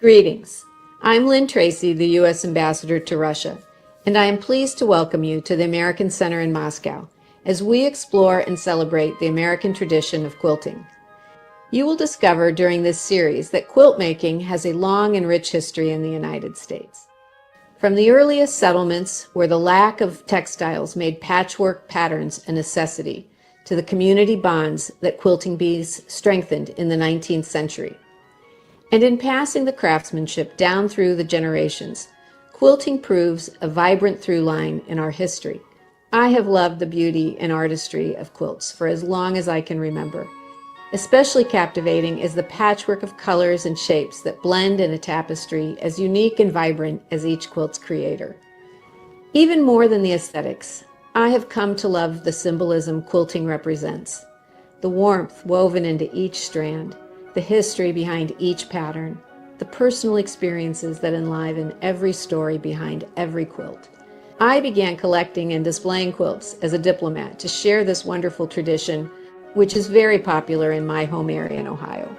Greetings. I'm Lynn Tracy, the U.S. Ambassador to Russia, and I am pleased to welcome you to the American Center in Moscow as we explore and celebrate the American tradition of quilting. You will discover during this series that quilt making has a long and rich history in the United States. From the earliest settlements, where the lack of textiles made patchwork patterns a necessity, to the community bonds that quilting bees strengthened in the 19th century. And in passing the craftsmanship down through the generations, quilting proves a vibrant through line in our history. I have loved the beauty and artistry of quilts for as long as I can remember. Especially captivating is the patchwork of colors and shapes that blend in a tapestry as unique and vibrant as each quilt's creator. Even more than the aesthetics, I have come to love the symbolism quilting represents, the warmth woven into each strand, the history behind each pattern, the personal experiences that enliven every story behind every quilt. I began collecting and displaying quilts as a diplomat to share this wonderful tradition, which is very popular in my home area in Ohio.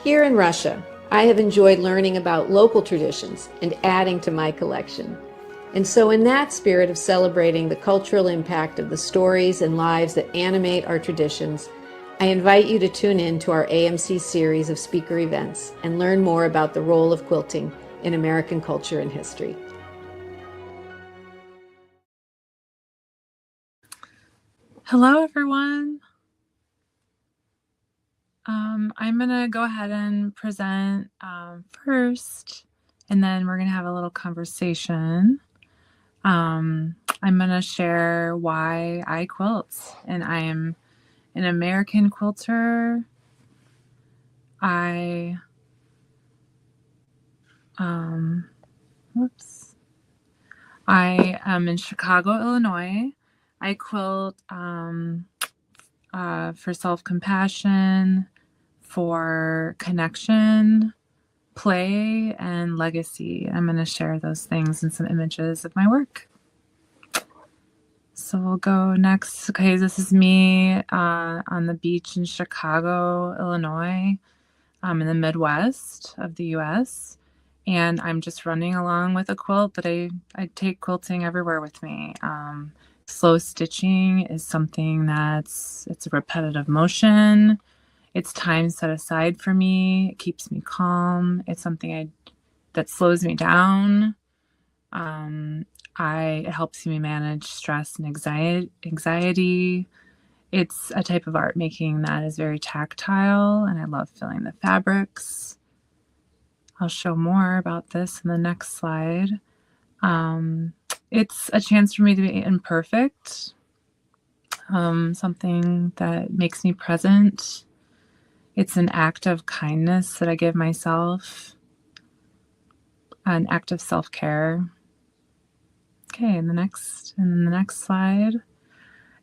Here in Russia, I have enjoyed learning about local traditions and adding to my collection. And so in that spirit of celebrating the cultural impact of the stories and lives that animate our traditions, I invite you to tune in to our AMC series of speaker events and learn more about the role of quilting in American culture and history. Hello, everyone. I'm going to go ahead and present first, and then we're going to have a little conversation. I'm going to share why I quilt, and I am an American quilter. I am in Chicago, Illinois. I quilt for self-compassion, for connection, play, and legacy. I'm going to share those things and some images of my work. So we'll go next. Okay, this is me on the beach in Chicago, Illinois, in the Midwest of the U.S. And I'm just running along with a quilt that I take quilting everywhere with me. Slow stitching is something it's a repetitive motion. It's time set aside for me. It keeps me calm. It's something that slows me down. It helps me manage stress and anxiety. It's a type of art making that is very tactile, and I love feeling the fabrics. I'll show more about this in the next slide. It's a chance for me to be imperfect, something that makes me present. It's an act of kindness that I give myself, an act of self-care. Okay, and the next slide.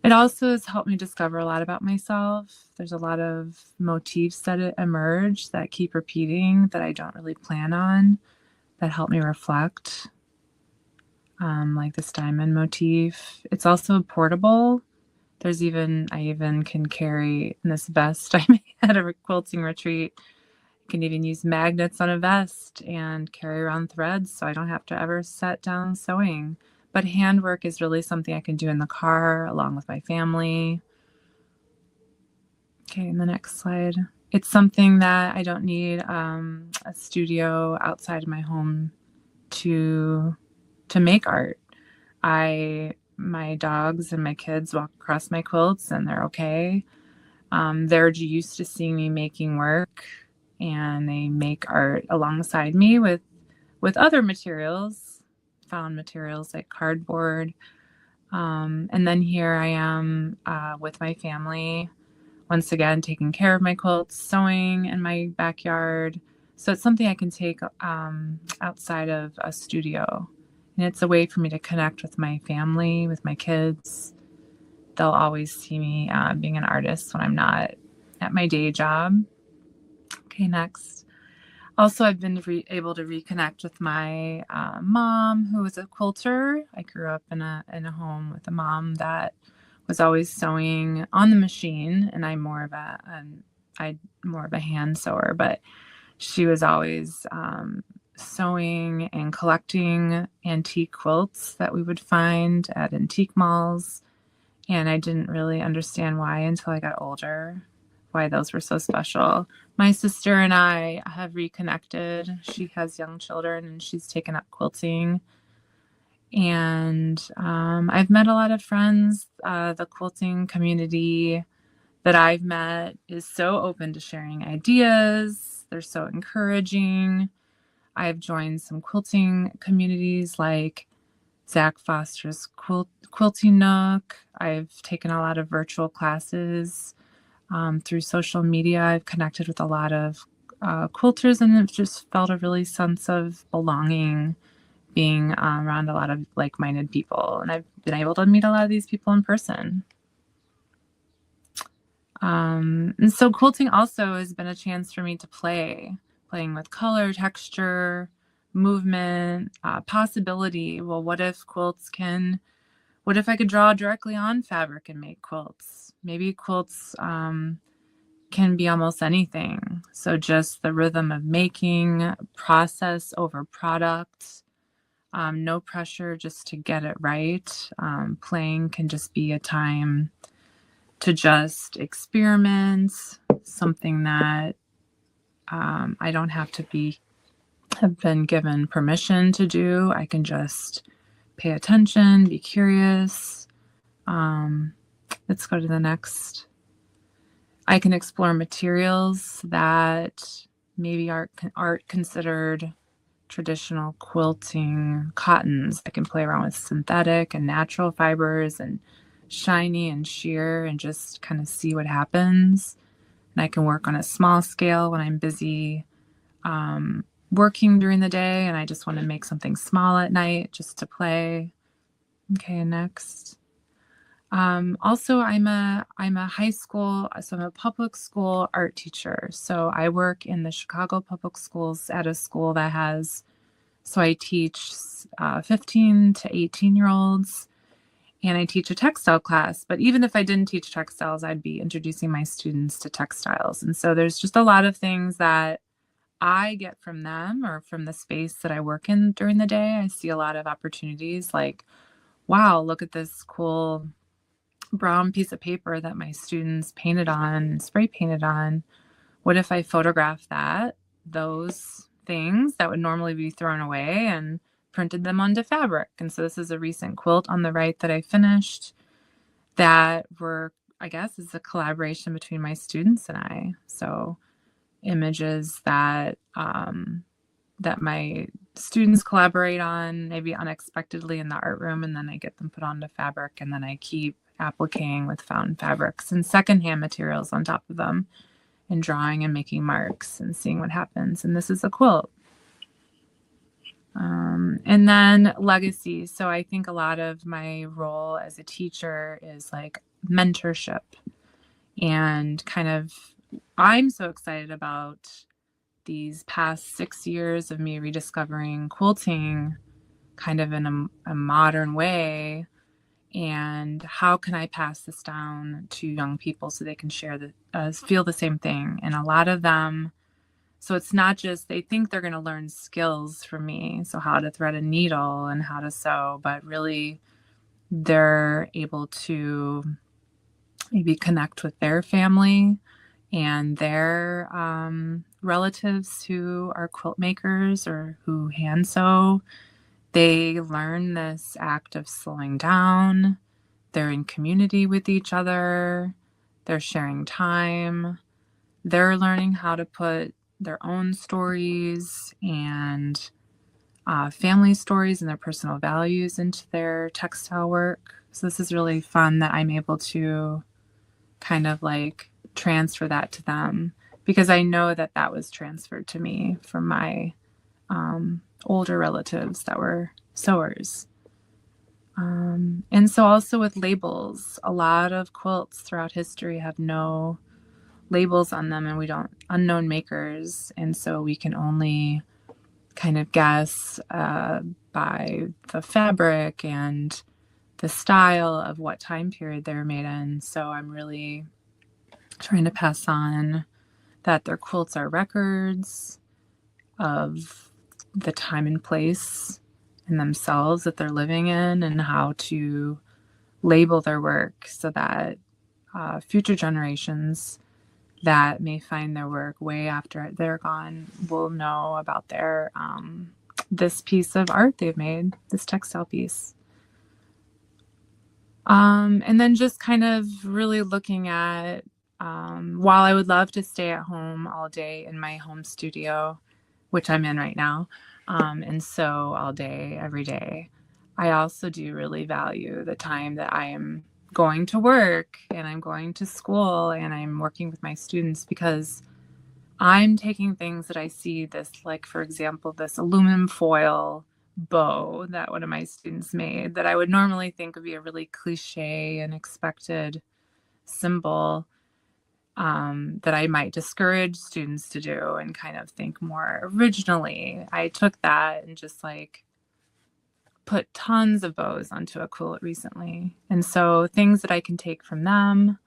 It also has helped me discover a lot about myself. There's a lot of motifs that emerge that keep repeating that I don't really plan on, that help me reflect, like this diamond motif. It's also portable. I even can carry in this vest I made at a quilting retreat. I can even use magnets on a vest and carry around threads so I don't have to ever set down sewing. But handwork is really something I can do in the car along with my family. Okay, in the next slide. It's something that I don't need a studio outside of my home to make art. My dogs and my kids walk across my quilts and they're okay. They're used to seeing me making work, and they make art alongside me with other materials, found materials like cardboard. And then here I am with my family, once again taking care of my quilts, sewing in my backyard. So it's something I can take outside of a studio. And it's a way for me to connect with my family, with my kids. They'll always see me being an artist when I'm not at my day job. Okay, next. Also, I've been able to reconnect with my mom, who was a quilter. I grew up in a home with a mom that was always sewing on the machine, and I'm more of a hand sewer. But She was always sewing and collecting antique quilts that we would find at antique malls. And I didn't really understand why until I got older, why those were so special. My sister and I have reconnected. She has young children and she's taken up quilting. And I've met a lot of friends. The quilting community that I've met is so open to sharing ideas. They're so encouraging. I've joined some quilting communities like Zak Foster's Quilting Nook. I've taken a lot of virtual classes through social media. I've connected with a lot of quilters, and it just felt a really sense of belonging being around a lot of like-minded people. And I've been able to meet a lot of these people in person. And so quilting also has been a chance for me to playing with color, texture, movement, possibility. Well, what if I could draw directly on fabric and make quilts? Maybe quilts can be almost anything. So just the rhythm of making, process over product, no pressure just to get it right. Playing can just be a time to just experiment, something that I don't have been given permission to do. I can just pay attention, be curious. Let's go to the next. I can explore materials that maybe aren't considered traditional quilting cottons. I can play around with synthetic and natural fibers and shiny and sheer and just kind of see what happens. And I can work on a small scale when I'm busy working during the day and I just want to make something small at night just to play. Okay, next. Also, I'm a high school, so I'm a public school art teacher. So I work in the Chicago public schools at a school that has, so I teach 15 to 18-year-olds, and I teach a textile class. But even if I didn't teach textiles, I'd be introducing my students to textiles. And so there's just a lot of things that I get from them or from the space that I work in during the day. I see a lot of opportunities like, wow, look at this cool brown piece of paper that my students painted on, spray painted on. What if I photographed those things that would normally be thrown away and printed them onto fabric? And so this is a recent quilt on the right that I finished that I guess, is a collaboration between my students and I. So images that my students collaborate on, maybe unexpectedly in the art room, and then I get them put onto fabric, and then I keep appliquing with found fabrics and secondhand materials on top of them, and drawing and making marks and seeing what happens. And this is a quilt. And then legacy. So I think a lot of my role as a teacher is like mentorship and kind of, I'm so excited about these past 6 years of me rediscovering quilting kind of in a modern way. And how can I pass this down to young people so they can feel the same thing? And a lot of them, so it's not just they think they're going to learn skills from me, so how to thread a needle and how to sew, but really they're able to maybe connect with their family and their relatives who are quilt makers or who hand sew. They learn this act of slowing down. They're in community with each other. They're sharing time. They're learning how to put their own stories and family stories and their personal values into their textile work. So this is really fun that I'm able to kind of like transfer that to them, because I know that was transferred to me from my older relatives that were sewers. And so also with labels, a lot of quilts throughout history have no labels on them, and unknown makers. And so we can only kind of guess by the fabric and the style of what time period they were made in. So I'm really trying to pass on that their quilts are records, of the time and place in themselves that they're living in, and how to label their work so that future generations that may find their work way after they're gone will know about their this piece of art they've made, this textile piece. And then just kind of really looking at, while I would love to stay at home all day in my home studio, which I'm in right now, and sew all day, every day, I also do really value the time that I am going to work and I'm going to school and I'm working with my students, because I'm taking things that I see, this, like, for example, this aluminum foil bow that one of my students made that I would normally think would be a really cliche and expected symbol, that I might discourage students to do and kind of think more originally. I took that and just like put tons of bows onto a quilt recently. And so things that I can take from them,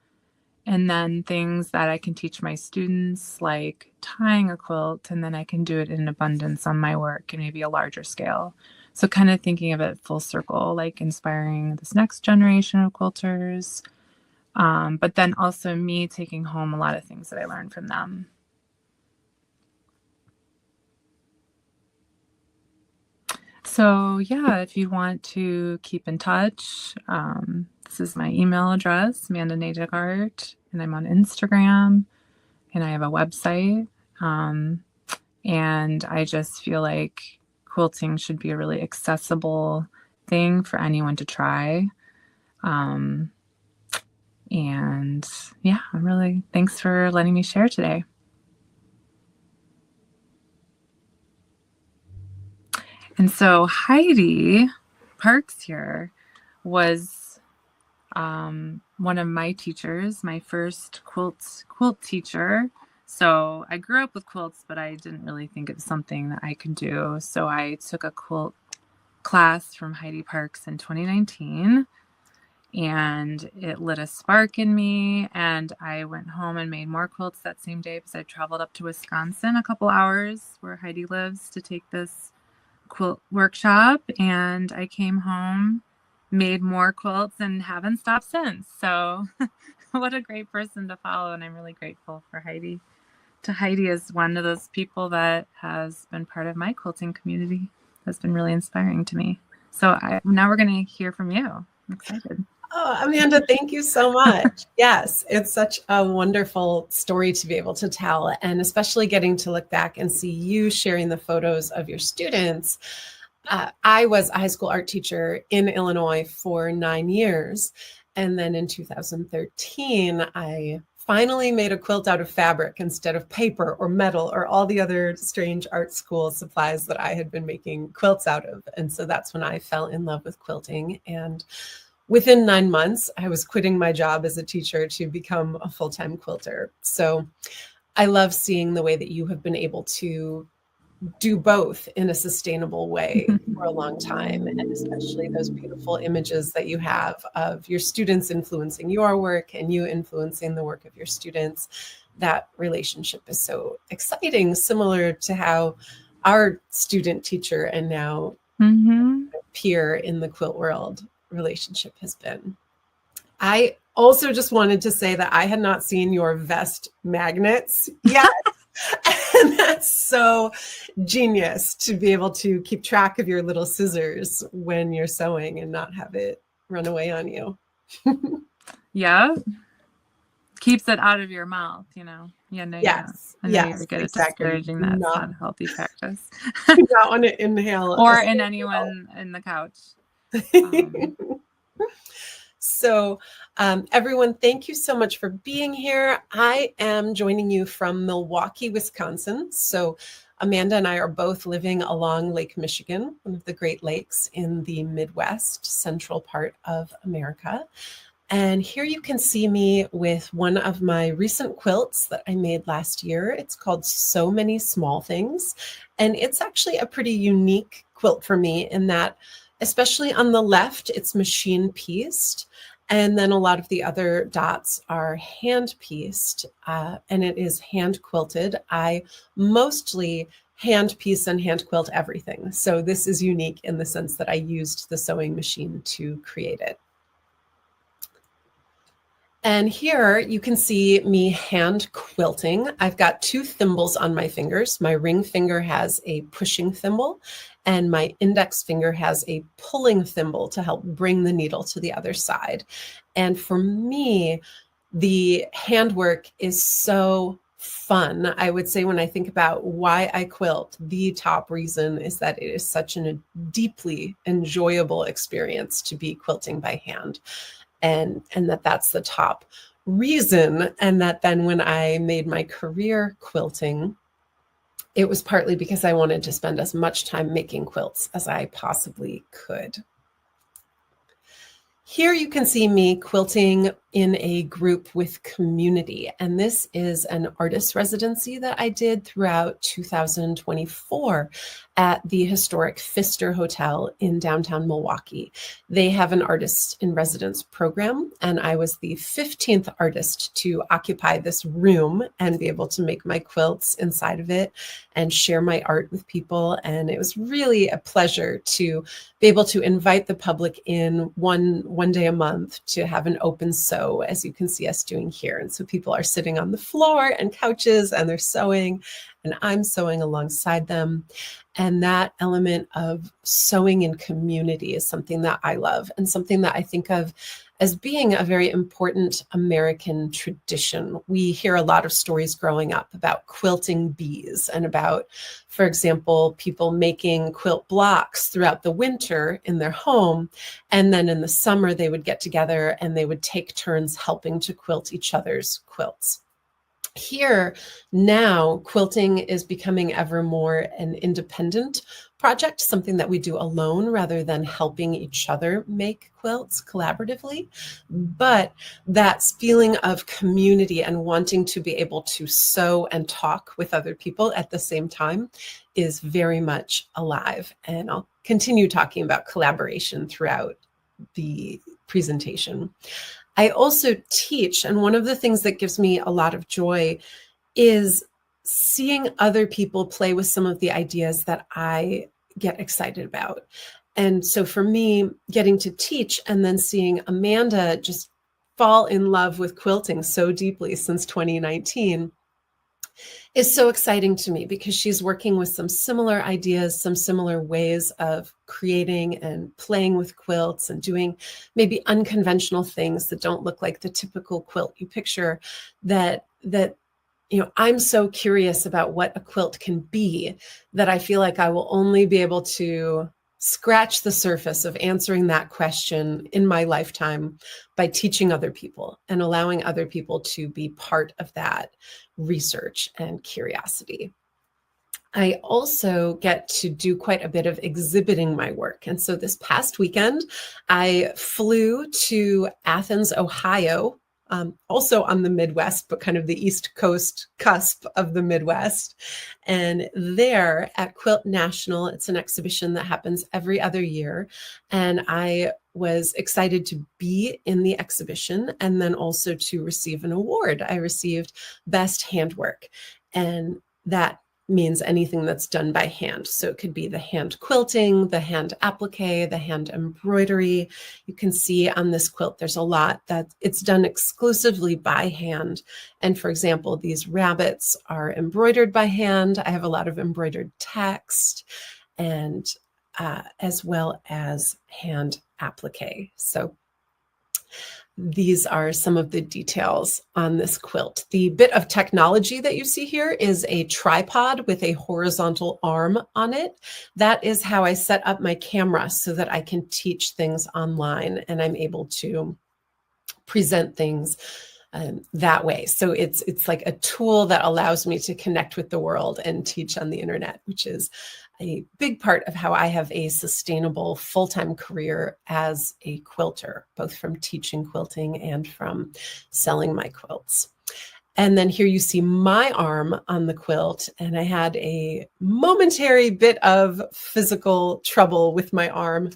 and then things that I can teach my students, like tying a quilt, and then I can do it in abundance on my work and maybe a larger scale. So kind of thinking of it full circle, like inspiring this next generation of quilters, but then also me taking home a lot of things that I learned from them. So yeah, if you want to keep in touch, this is my email address, Amanda Nadig Art, and I'm on Instagram, and I have a website. And I just feel like quilting should be a really accessible thing for anyone to try. And yeah, thanks for letting me share today. And so Heidi Parkes here was one of my teachers, my first quilt teacher. So I grew up with quilts, but I didn't really think it was something that I could do. So I took a quilt class from Heidi Parkes in 2019, and it lit a spark in me. And I went home and made more quilts that same day, because I traveled up to Wisconsin a couple hours where Heidi lives to take this quilt workshop. And I came home, made more quilts, and haven't stopped since. So what a great person to follow. And I'm really grateful for Heidi. Heidi is one of those people that has been part of my quilting community. That's been really inspiring to me. So now we're going to hear from you. I'm excited. Oh, Amanda, thank you so much. Yes, it's such a wonderful story to be able to tell, and especially getting to look back and see you sharing the photos of your students. I was a high school art teacher in Illinois for 9 years. And then in 2013, I finally made a quilt out of fabric instead of paper or metal or all the other strange art school supplies that I had been making quilts out of. And so that's when I fell in love with quilting. And within 9 months, I was quitting my job as a teacher to become a full-time quilter. So I love seeing the way that you have been able to do both in a sustainable way for a long time, and especially those beautiful images that you have of your students influencing your work and you influencing the work of your students. That relationship is so exciting, similar to how our student teacher and now peer in the quilt world relationship has been. I also just wanted to say that I had not seen your vest magnets yet. And that's so genius to be able to keep track of your little scissors when you're sewing and not have it run away on you. Yeah. Keeps it out of your mouth, you know. Yeah, no, yes. I know you're good at discouraging that. It's not a healthy practice. You not want to inhale. Or in anyone in the couch. So everyone, thank you so much for being here. I am joining you from Milwaukee, Wisconsin. So Amanda and I are both living along Lake Michigan, one of the Great Lakes in the Midwest, central part of America. And here you can see me with one of my recent quilts that I made last year. It's called So Many Small Things. And it's actually a pretty unique quilt for me in that, especially on the left, it's machine pieced. And then a lot of the other dots are hand pieced, and it is hand quilted. I mostly hand piece and hand quilt everything. So this is unique in the sense that I used the sewing machine to create it. And here you can see me hand quilting. I've got 2 thimbles on my fingers. My ring finger has a pushing thimble, and my index finger has a pulling thimble to help bring the needle to the other side. And for me, the handwork is so fun. I would say when I think about why I quilt, the top reason is that it is such a deeply enjoyable experience to be quilting by hand. And that's the top reason. And that then when I made my career quilting, it was partly because I wanted to spend as much time making quilts as I possibly could. Here you can see me quilting in a group with community, and this is an artist residency that I did throughout 2024 at the historic Pfister Hotel in downtown Milwaukee. They have an artist in residence program, and I was the 15th artist to occupy this room and be able to make my quilts inside of it and share my art with people. And it was really a pleasure to be able to invite the public in one day a month to have an open sew, as you can see us doing here. And so people are sitting on the floor and couches and they're sewing, and I'm sewing alongside them. And that element of sewing in community is something that I love, and something that I think of as being a very important American tradition. We hear a lot of stories growing up about quilting bees and about, for example, people making quilt blocks throughout the winter in their home. And then in the summer, they would get together and they would take turns helping to quilt each other's quilts. Here now, quilting is becoming ever more an independent project, something that we do alone rather than helping each other make quilts collaboratively. But that feeling of community and wanting to be able to sew and talk with other people at the same time is very much alive. And I'll continue talking about collaboration throughout the presentation. I also teach, and one of the things that gives me a lot of joy is seeing other people play with some of the ideas that I get excited about. And so for me, getting to teach and then seeing Amanda just fall in love with quilting so deeply since 2019 is so exciting to me, because she's working with some similar ideas, some similar ways of creating and playing with quilts and doing maybe unconventional things that don't look like the typical quilt you picture. That I'm so curious about what a quilt can be that I feel like I will only be able to scratch the surface of answering that question in my lifetime by teaching other people and allowing other people to be part of that research and curiosity. I also get to do quite a bit of exhibiting my work. And so this past weekend, I flew to Athens, Ohio, also on the Midwest, but kind of the East Coast cusp of the Midwest. And there at Quilt National, it's an exhibition that happens every other year. And I was excited to be in the exhibition and then also to receive an award. I received Best Handwork, and that means anything that's done by hand. So it could be the hand quilting, the hand applique, the hand embroidery. You can see on this quilt, there's a lot that it's done exclusively by hand. And for example, these rabbits are embroidered by hand. I have a lot of embroidered text, and as well as hand applique. So these are some of the details on this quilt. The bit of technology that you see here is a tripod with a horizontal arm on it. That is how I set up my camera so that I can teach things online and I'm able to present things that way. So it's like a tool that allows me to connect with the world and teach on the internet, which is a big part of how I have a sustainable full-time career as a quilter, both from teaching quilting and from selling my quilts. And then here you see my arm on the quilt, and I had a momentary bit of physical trouble with my arm.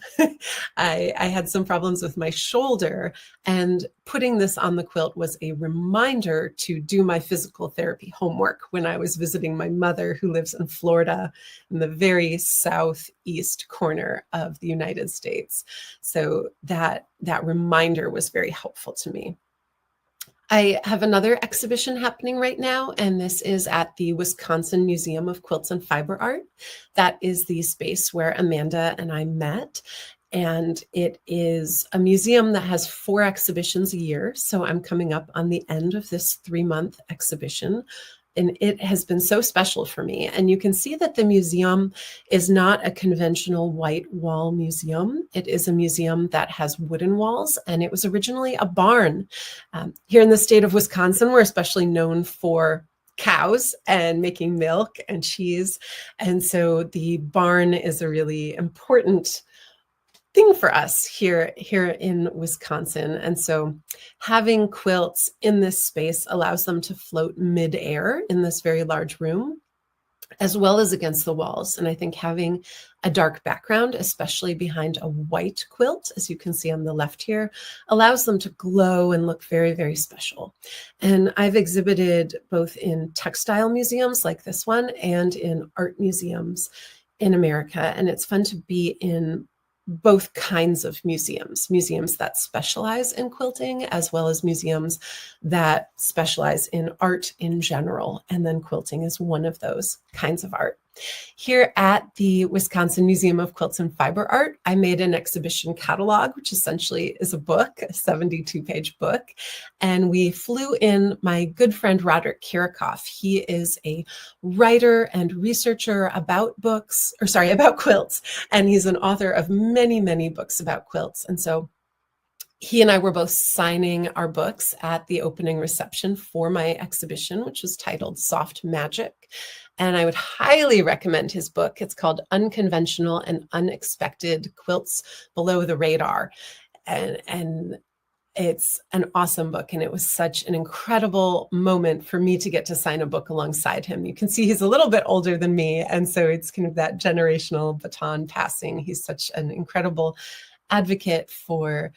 I had some problems with my shoulder, and putting this on the quilt was a reminder to do my physical therapy homework when I was visiting my mother, who lives in Florida in the very southeast corner of the United States. So that reminder was very helpful to me. I have another exhibition happening right now, and this is at the Wisconsin Museum of Quilts and Fiber Art. That is the space where Amanda and I met. And it is a museum that has 4 exhibitions a year. So I'm coming up on the end of this 3-month exhibition. And it has been so special for me. And you can see that the museum is not a conventional white wall museum. It is a museum that has wooden walls, and it was originally a barn. Here in the state of Wisconsin, we're especially known for cows and making milk and cheese. And so the barn is a really important thing for us here in Wisconsin. And so having quilts in this space allows them to float mid-air in this very large room, as well as against the walls. And I think having a dark background, especially behind a white quilt, as you can see on the left here, allows them to glow and look very, very special. And I've exhibited both in textile museums like this one and in art museums in America. And it's fun to be in both kinds of museums that specialize in quilting, as well as museums that specialize in art in general. And then quilting is one of those kinds of art. Here at the Wisconsin Museum of Quilts and Fiber Art, I made an exhibition catalog, which essentially is a book, a 72-page book. And we flew in my good friend, Roderick Kirikoff. He is a writer and researcher about quilts. And he's an author of many, many books about quilts. And so he and I were both signing our books at the opening reception for my exhibition, which was titled Soft Magic. And I would highly recommend his book. It's called Unconventional and Unexpected Quilts Below the Radar. And it's an awesome book. And it was such an incredible moment for me to get to sign a book alongside him. You can see he's a little bit older than me. And so it's kind of that generational baton passing. He's such an incredible advocate for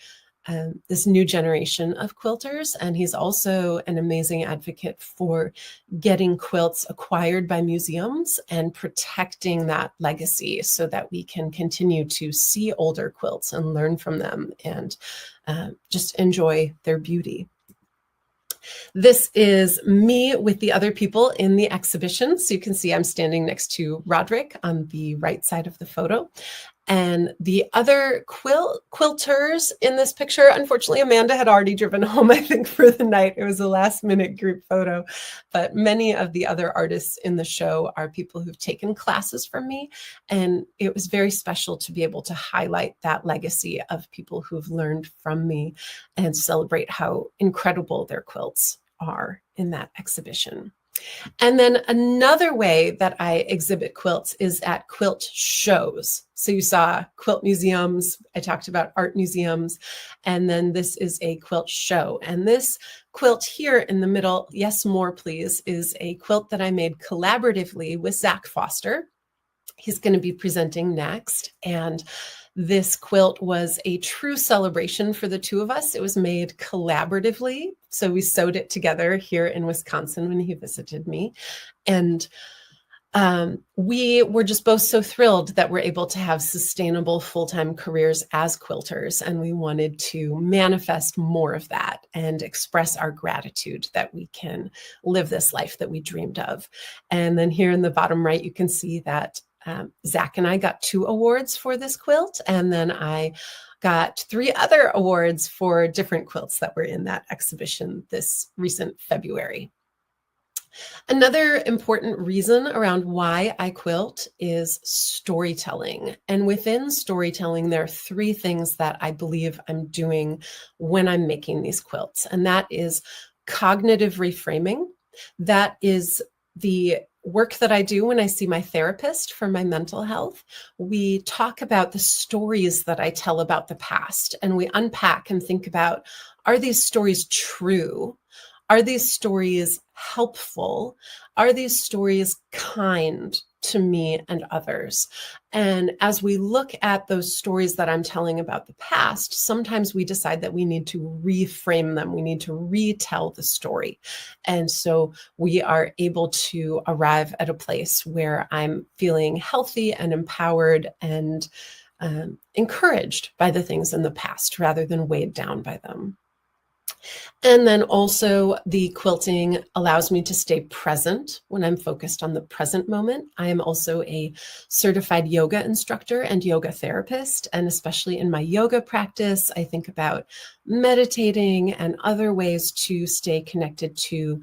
this new generation of quilters. And he's also an amazing advocate for getting quilts acquired by museums and protecting that legacy so that we can continue to see older quilts and learn from them and just enjoy their beauty. This is me with the other people in the exhibition. So you can see I'm standing next to Roderick on the right side of the photo. And the other quilters in this picture, unfortunately, Amanda had already driven home, I think, for the night. It was a last-minute group photo. But many of the other artists in the show are people who've taken classes from me. And it was very special to be able to highlight that legacy of people who've learned from me and celebrate how incredible their quilts are in that exhibition. And then another way that I exhibit quilts is at quilt shows. So you saw quilt museums, I talked about art museums, and then this is a quilt show. And this quilt here in the middle, Yes More Please, is a quilt that I made collaboratively with Zak Foster. He's going to be presenting next. And this quilt was a true celebration for the two of us. It was made collaboratively. So we sewed it together here in Wisconsin when he visited me. And we were just both so thrilled that we're able to have sustainable full-time careers as quilters. And we wanted to manifest more of that and express our gratitude that we can live this life that we dreamed of. And then here in the bottom right, you can see that Zak and I got 2 awards for this quilt, and then I got 3 other awards for different quilts that were in that exhibition this recent February. Another important reason around why I quilt is storytelling. And within storytelling, there are 3 things that I believe I'm doing when I'm making these quilts. And that is cognitive reframing. That is the work that I do when I see my therapist for my mental health. We talk about the stories that I tell about the past, and we unpack and think about, are these stories true? Are these stories helpful? Are these stories kind to me and others? And as we look at those stories that I'm telling about the past, sometimes we decide that we need to reframe them. We need to retell the story. And so we are able to arrive at a place where I'm feeling healthy and empowered and encouraged by the things in the past rather than weighed down by them. And then also the quilting allows me to stay present when I'm focused on the present moment. I am also a certified yoga instructor and yoga therapist. And especially in my yoga practice, I think about meditating and other ways to stay connected to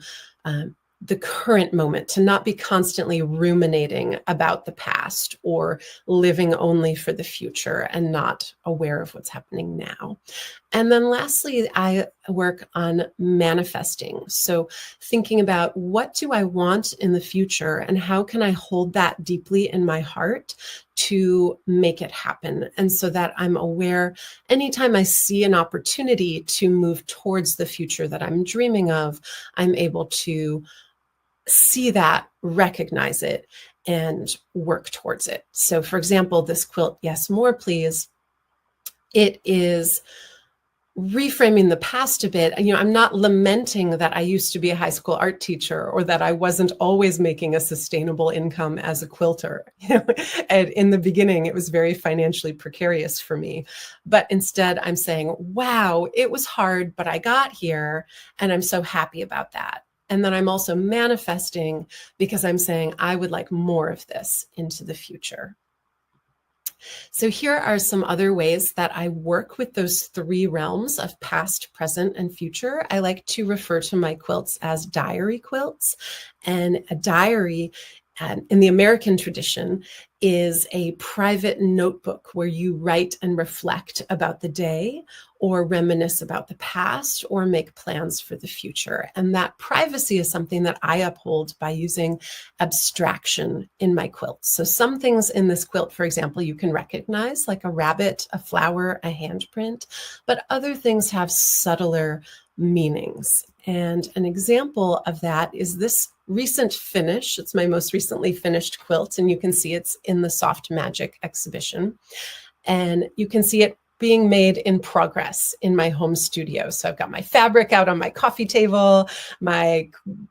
the current moment, to not be constantly ruminating about the past or living only for the future and not aware of what's happening now. And then lastly, I work on manifesting. So thinking about what do I want in the future and how can I hold that deeply in my heart to make it happen. And so that I'm aware anytime I see an opportunity to move towards the future that I'm dreaming of, I'm able to see that, recognize it, and work towards it. So for example, this quilt, Yes, More Please, it is reframing the past a bit. I'm not lamenting that I used to be a high school art teacher or that I wasn't always making a sustainable income as a quilter. And in the beginning, it was very financially precarious for me. But instead, I'm saying, wow, it was hard, but I got here, and I'm so happy about that. And then I'm also manifesting because I'm saying I would like more of this into the future. So here are some other ways that I work with those three realms of past, present, and future. I like to refer to my quilts as diary quilts. And a diary in the American tradition is a private notebook where you write and reflect about the day or reminisce about the past or make plans for the future. And that privacy is something that I uphold by using abstraction in my quilts. So some things in this quilt, for example, you can recognize, like a rabbit, a flower, a handprint, but other things have subtler meanings. And an example of that is this recent finish. It's my most recently finished quilt, and you can see it's in the Soft Magic exhibition. And you can see it being made in progress in my home studio. So I've got my fabric out on my coffee table, my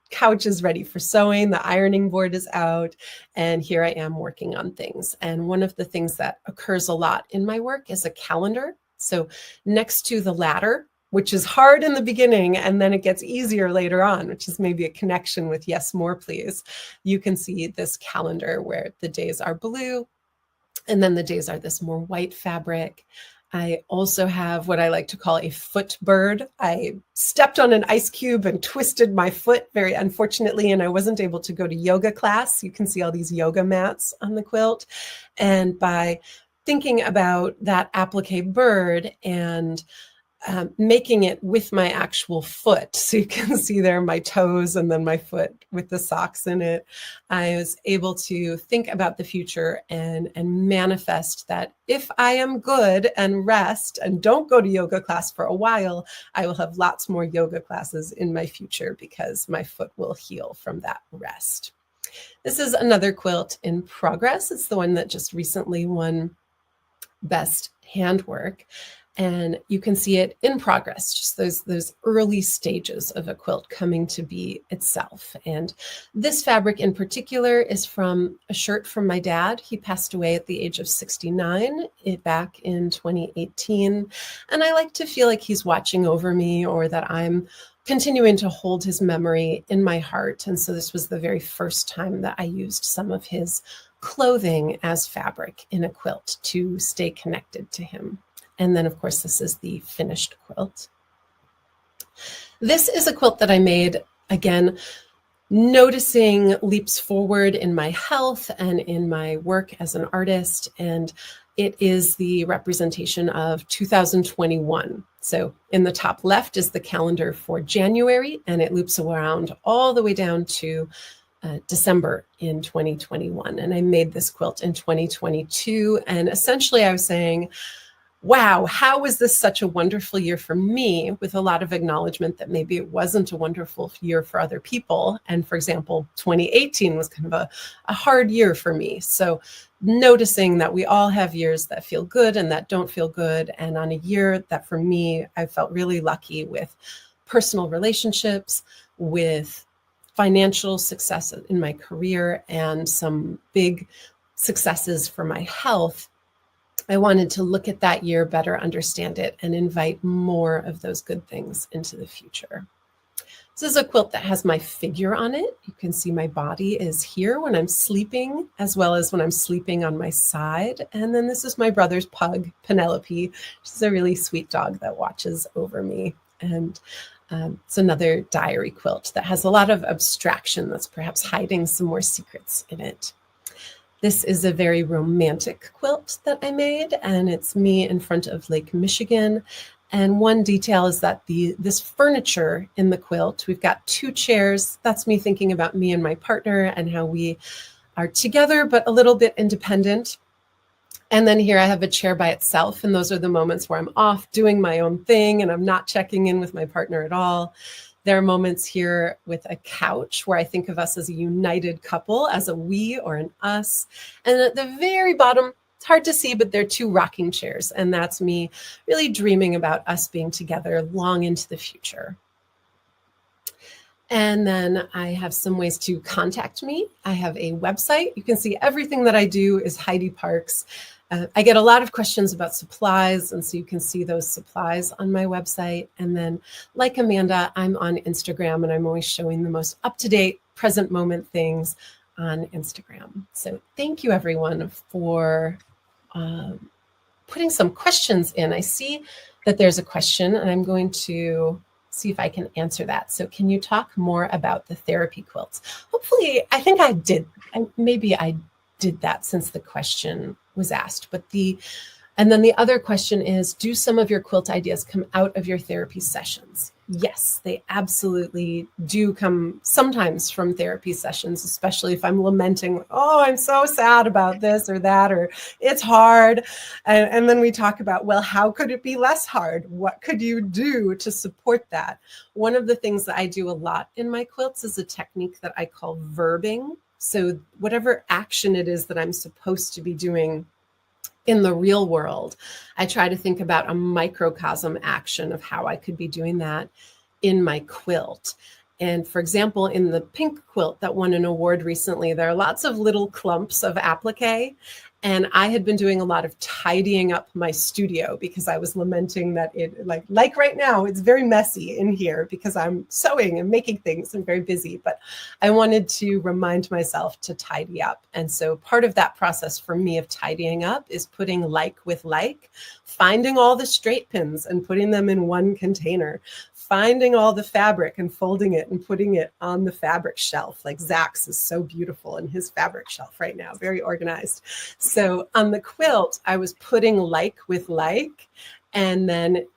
couch is ready for sewing, the ironing board is out, and here I am working on things. And one of the things that occurs a lot in my work is a calendar. So next to the ladder, which is hard in the beginning, and then it gets easier later on, which is maybe a connection with Yes, More Please. You can see this calendar where the days are blue, and then the days are this more white fabric. I also have what I like to call a foot bird. I stepped on an ice cube and twisted my foot very unfortunately, and I wasn't able to go to yoga class. You can see all these yoga mats on the quilt. And by thinking about that applique bird and making it with my actual foot. So you can see there my toes and then my foot with the socks in it. I was able to think about the future and manifest that if I am good and rest and don't go to yoga class for a while, I will have lots more yoga classes in my future because my foot will heal from that rest. This is another quilt in progress. It's the one that just recently won Best Handwork. And you can see it in progress, just those early stages of a quilt coming to be itself. And this fabric in particular is from a shirt from my dad. He passed away at the age of 69 back in 2018. And I like to feel like he's watching over me or that I'm continuing to hold his memory in my heart. And so this was the very first time that I used some of his clothing as fabric in a quilt to stay connected to him. And then, of course, this is the finished quilt. This is a quilt that I made, again, noticing leaps forward in my health and in my work as an artist. And it is the representation of 2021. So in the top left is the calendar for January, and it loops around all the way down to December in 2021. And I made this quilt in 2022. And essentially I was saying, wow, how was this such a wonderful year for me, with a lot of acknowledgement that maybe it wasn't a wonderful year for other people. And for example, 2018 was kind of a hard year for me. So noticing that we all have years that feel good and that don't feel good. And on a year that for me, I felt really lucky with personal relationships, with financial success in my career, and some big successes for my health, I wanted to look at that year, better understand it, and invite more of those good things into the future. This is a quilt that has my figure on it. You can see my body is here when I'm sleeping, as well as when I'm sleeping on my side. And then this is my brother's pug, Penelope. She's a really sweet dog that watches over me. And it's another diary quilt that has a lot of abstraction that's perhaps hiding some more secrets in it. This is a very romantic quilt that I made, and it's me in front of Lake Michigan. And one detail is that this furniture in the quilt, we've got 2 chairs. That's me thinking about me and my partner and how we are together, but a little bit independent. And then here I have a chair by itself, and those are the moments where I'm off doing my own thing and I'm not checking in with my partner at all. There are moments here with a couch where I think of us as a united couple, as a we or an us. And at the very bottom, it's hard to see, but there are 2 rocking chairs. And that's me really dreaming about us being together long into the future. And then I have some ways to contact me. I have a website. You can see everything that I do is Heidi Parkes. I get a lot of questions about supplies, and so you can see those supplies on my website. And then, like Amanda, I'm on Instagram, and I'm always showing the most up-to-date, present moment things on Instagram. So thank you, everyone, for putting some questions in. I see that there's a question, and I'm going to see if I can answer that. So can you talk more about the therapy quilts? Hopefully, I think I did. Maybe I did that since the question was asked. And then the other question is, do some of your quilt ideas come out of your therapy sessions? Yes, they absolutely do come sometimes from therapy sessions, especially if I'm lamenting, oh, I'm so sad about this or that, or it's hard. And then we talk about, well, how could it be less hard? What could you do to support that? One of the things that I do a lot in my quilts is a technique that I call verbing. So whatever action it is that I'm supposed to be doing in the real world, I try to think about a microcosm action of how I could be doing that in my quilt. And for example, in the pink quilt that won an award recently, there are lots of little clumps of applique. And I had been doing a lot of tidying up my studio because I was lamenting that it, like right now, it's very messy in here because I'm sewing and making things and very busy. But I wanted to remind myself to tidy up. And so part of that process for me of tidying up is putting like with like, finding all the straight pins and putting them in one container, finding all the fabric and folding it and putting it on the fabric shelf. Like Zak's is so beautiful in his fabric shelf right now, very organized. So on the quilt, I was putting like with like, and then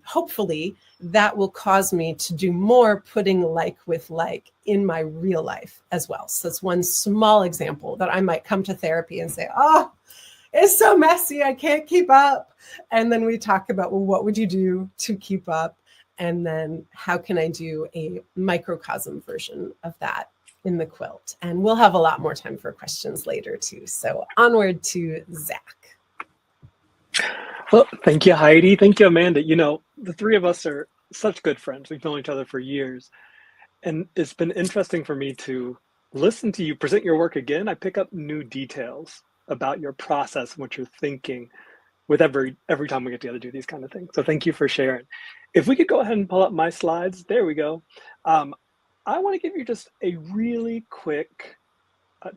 hopefully that will cause me to do more putting like with like in my real life as well. So it's one small example that I might come to therapy and say, oh, it's so messy, I can't keep up. And then we talk about, well, what would you do to keep up? And then how can I do a microcosm version of that in the quilt? And we'll have a lot more time for questions later too. So onward to Zak. Well, thank you, Heidi. Thank you, Amanda. You know, the 3 of us are such good friends. We've known each other for years. And it's been interesting for me to listen to you present your work again. I pick up new details about your process and what you're thinking with every time we get together to do these kind of things. So thank you for sharing. If we could go ahead and pull up my slides, there we go. I want to give you just a really quick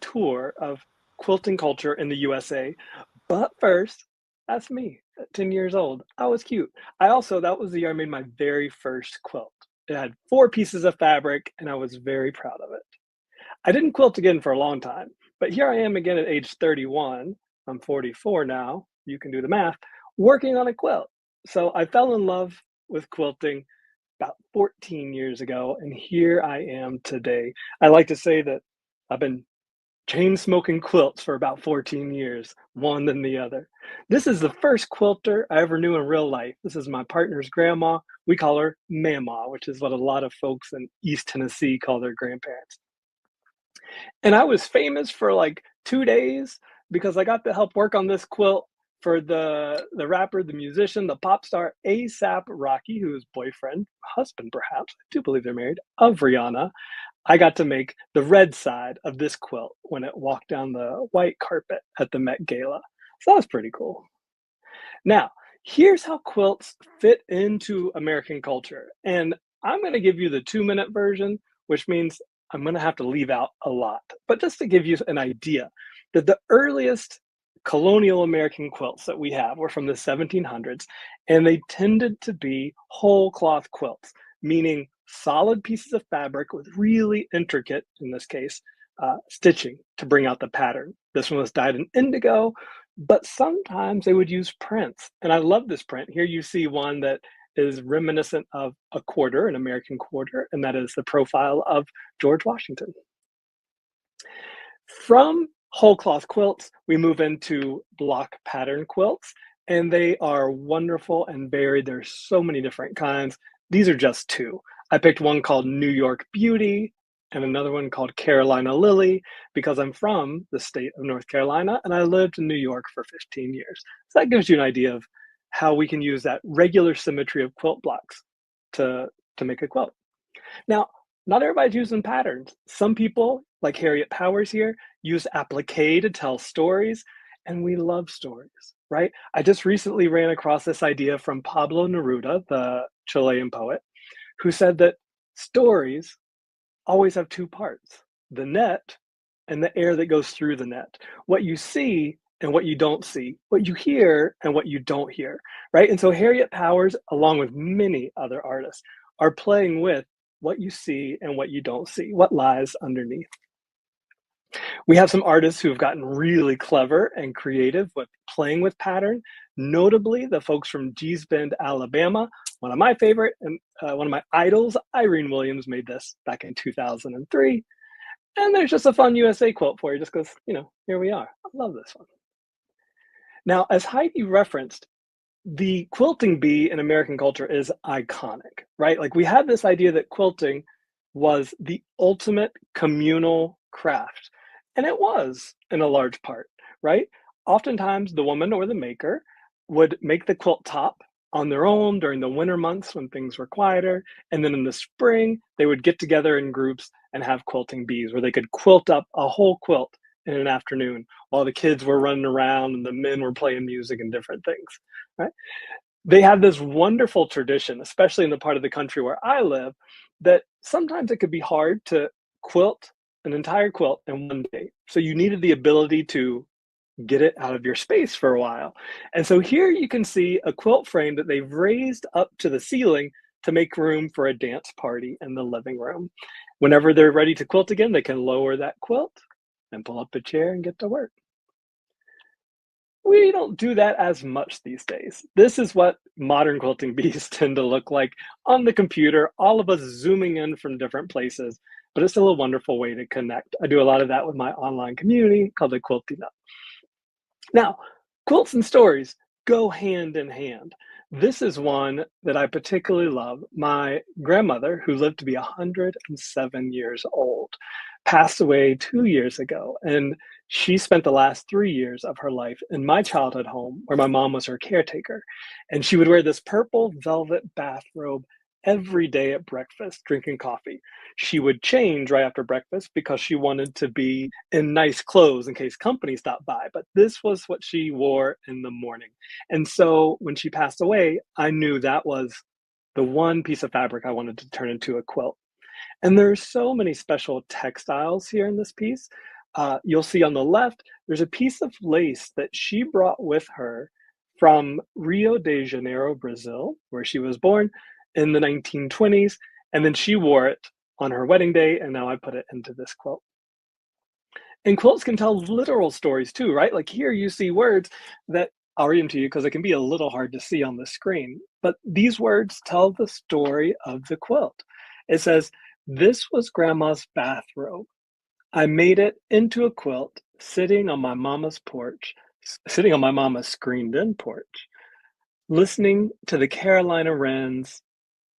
tour of quilting culture in the USA. But first, that's me at 10 years old. I was cute. That was the year I made my very first quilt. It had 4 pieces of fabric and I was very proud of it. I didn't quilt again for a long time, but here I am again at age 31. I'm 44 now. You can do the math, working on a quilt. So I fell in love with quilting about 14 years ago, and here I am today. I like to say that I've been chain-smoking quilts for about 14 years, one than the other. This is the first quilter I ever knew in real life. This is my partner's grandma. We call her Mama, which is what a lot of folks in East Tennessee call their grandparents. And I was famous for like 2 days because I got to help work on this quilt for the rapper, the musician, the pop star A$AP Rocky, who is boyfriend, husband perhaps, I do believe they're married, of Rihanna. I got to make the red side of this quilt when it walked down the white carpet at the Met Gala. So that was pretty cool. Now, here's how quilts fit into American culture. And I'm going to give you the 2-minute version, which means I'm going to have to leave out a lot. But just to give you an idea, that the earliest colonial American quilts that we have were from the 1700s, and they tended to be whole cloth quilts, meaning solid pieces of fabric with really intricate, in this case, stitching to bring out the pattern. This one was dyed in indigo, but sometimes they would use prints. And I love this print. Here you see one that is reminiscent of a quarter, an American quarter, and that is the profile of George Washington. From whole cloth quilts, we move into block pattern quilts, and they are wonderful and varied. There's so many different kinds. These are just two. I picked one called New York Beauty and another one called Carolina Lily because I'm from the state of North Carolina and I lived in New York for 15 years. So that gives you an idea of how we can use that regular symmetry of quilt blocks to make a quilt. Now, not everybody's using patterns. Some people, like Harriet Powers here, use applique to tell stories, and we love stories, right? I just recently ran across this idea from Pablo Neruda, the Chilean poet, who said that stories always have two parts, the net and the air that goes through the net. What you see and what you don't see, what you hear and what you don't hear, right? And so Harriet Powers, along with many other artists, are playing with what you see and what you don't see, what lies underneath. We have some artists who have gotten really clever and creative with playing with pattern, notably the folks from Gee's Bend, Alabama. One of my favorite and one of my idols, Irene Williams, made this back in 2003. And there's just a fun USA quote for you, just because, here we are. I love this one. Now, as Heidi referenced, the quilting bee in American culture is iconic, right? Like we had this idea that quilting was the ultimate communal craft. And it was in a large part, right? Oftentimes the woman or the maker would make the quilt top on their own during the winter months when things were quieter. And then in the spring, they would get together in groups and have quilting bees where they could quilt up a whole quilt in an afternoon while the kids were running around and the men were playing music and different things, right? They have this wonderful tradition, especially in the part of the country where I live, that sometimes it could be hard to quilt an entire quilt in one day. So you needed the ability to get it out of your space for a while. And so here you can see a quilt frame that they've raised up to the ceiling to make room for a dance party in the living room. Whenever they're ready to quilt again, they can lower that quilt and pull up a chair and get to work. We don't do that as much these days. This is what modern quilting bees tend to look like on the computer, all of us zooming in from different places, but it's still a wonderful way to connect. I do a lot of that with my online community called the Quilting Up. Now, quilts and stories go hand in hand. This is one that I particularly love. My grandmother, who lived to be 107 years old, passed away 2 years ago, and she spent the last 3 years of her life in my childhood home where my mom was her caretaker. And she would wear this purple velvet bathrobe every day at breakfast, drinking coffee. She would change right after breakfast because she wanted to be in nice clothes in case company stopped by. But this was what she wore in the morning. And so when she passed away, I knew that was the one piece of fabric I wanted to turn into a quilt. And there's so many special textiles here in this piece. You'll see on the left, there's a piece of lace that she brought with her from Rio de Janeiro, Brazil, where she was born in the 1920s. And then she wore it on her wedding day, and now I put it into this quilt. And quilts can tell literal stories too, right? Like here you see words that I'll read them to you because it can be a little hard to see on the screen. But these words tell the story of the quilt. It says, "This was Grandma's bathrobe. I made it into a quilt sitting on my mama's porch, sitting on my mama's screened-in porch, listening to the Carolina wrens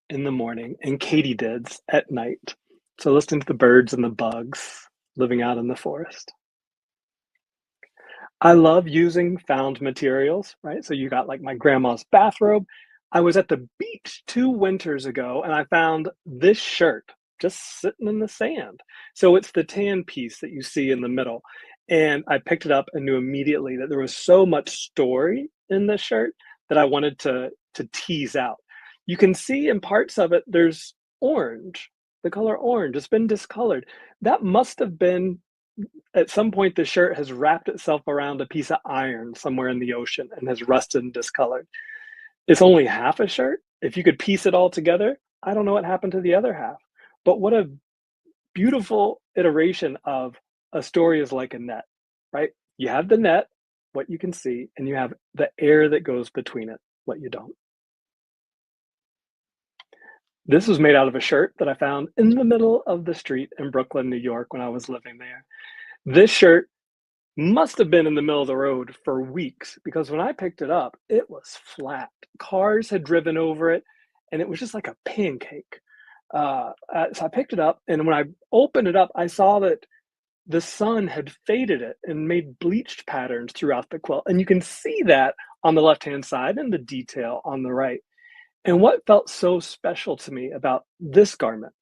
in the morning and katydids at night. So listening to the birds and the bugs living out in the forest. I love using found materials, right? So you got like my grandma's bathrobe. I was at the beach 2 winters ago and I found this shirt just sitting in the sand. So it's the tan piece that you see in the middle. And I picked it up and knew immediately that there was so much story in this shirt that I wanted to tease out. You can see in parts of it, there's orange, the color orange. It's been discolored. That must have been at some point the shirt has wrapped itself around a piece of iron somewhere in the ocean and has rusted and discolored. It's only half a shirt. If you could piece it all together, I don't know what happened to the other half. But what a beautiful iteration of a story is like a net, right? You have the net, what you can see, and you have the air that goes between it, what you don't. This was made out of a shirt that I found in the middle of the street in Brooklyn, New York when I was living there. This shirt must have been in the middle of the road for weeks because when I picked it up, it was flat. Cars had driven over it and it was just like a pancake. So I picked it up, and when I opened it up, I saw that the sun had faded it and made bleached patterns throughout the quilt. And you can see that on the left-hand side and the detail on the right. And what felt so special to me about this garment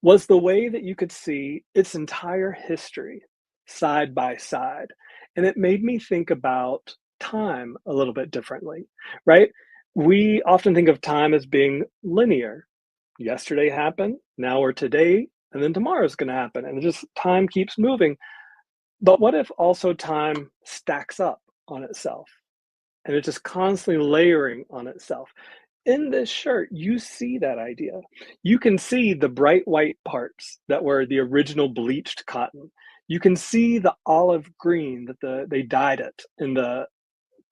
was the way that you could see its entire history side by side. And it made me think about time a little bit differently, right? We often think of time as being linear. Yesterday happened, now or today, and then tomorrow's going to happen. And just time keeps moving. But what if also time stacks up on itself and it's just constantly layering on itself? In this shirt, you see that idea. You can see the bright white parts that were the original bleached cotton. You can see the olive green that they dyed it in the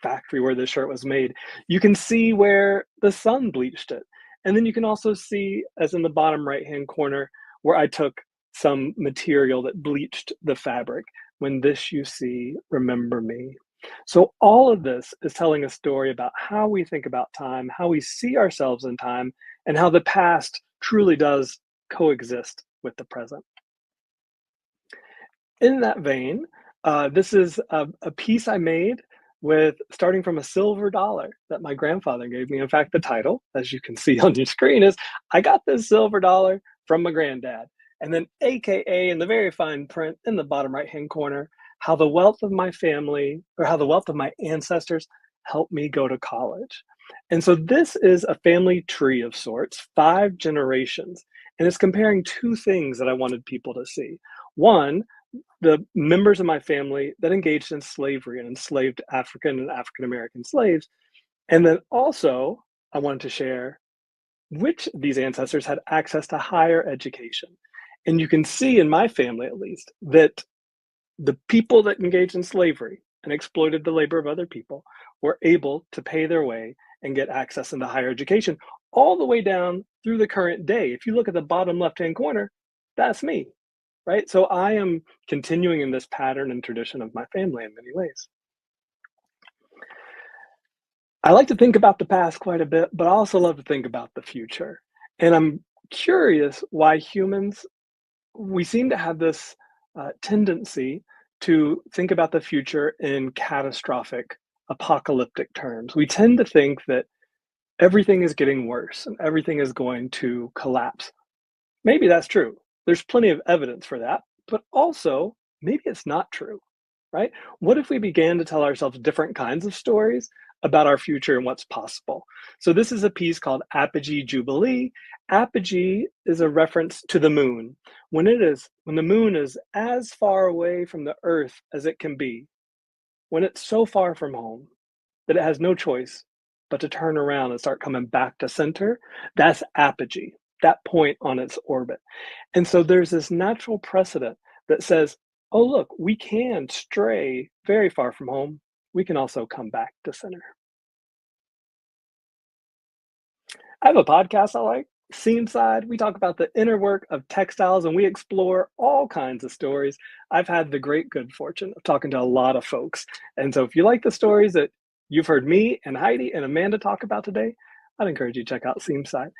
factory where the shirt was made. You can see where the sun bleached it. And then you can also see, as in the bottom right-hand corner, where I took some material that bleached the fabric. When this you see, remember me. So all of this is telling a story about how we think about time, how we see ourselves in time, and how the past truly does coexist with the present. In that vein, this is a piece I made with starting from a silver dollar that my grandfather gave me. In fact, the title, as you can see on your screen, is I got this silver dollar from my granddad. And then AKA in the very fine print in the bottom right-hand corner, how the wealth of my family, or how the wealth of my ancestors helped me go to college. And so this is a family tree of sorts, 5 generations, and it's comparing 2 things that I wanted people to see. One, the members of my family that engaged in slavery and enslaved African and African American slaves. And then also, I wanted to share which of these ancestors had access to higher education. And you can see in my family, at least, that the people that engaged in slavery and exploited the labor of other people were able to pay their way and get access into higher education all the way down through the current day. If you look at the bottom left-hand corner, that's me, right? So I am continuing in this pattern and tradition of my family in many ways. I like to think about the past quite a bit, but I also love to think about the future. And I'm curious why humans, we seem to have this tendency to think about the future in catastrophic, apocalyptic terms. We tend to think that everything is getting worse and everything is going to collapse. Maybe that's true. There's plenty of evidence for that, but also maybe it's not true, right? What if we began to tell ourselves different kinds of stories about our future and what's possible? So this is a piece called Apogee Jubilee. Apogee is a reference to the moon. When the moon is as far away from the earth as it can be, when it's so far from home that it has no choice but to turn around and start coming back to center, that's apogee, that point on its orbit. And so there's this natural precedent that says, oh, look, we can stray very far from home. We can also come back to center. I have a podcast I like. Seamside, we talk about the inner work of textiles and we explore all kinds of stories. I've had the great good fortune of talking to a lot of folks. And so if you like the stories that you've heard me and Heidi and Amanda talk about today, I'd encourage you to check out Seamside.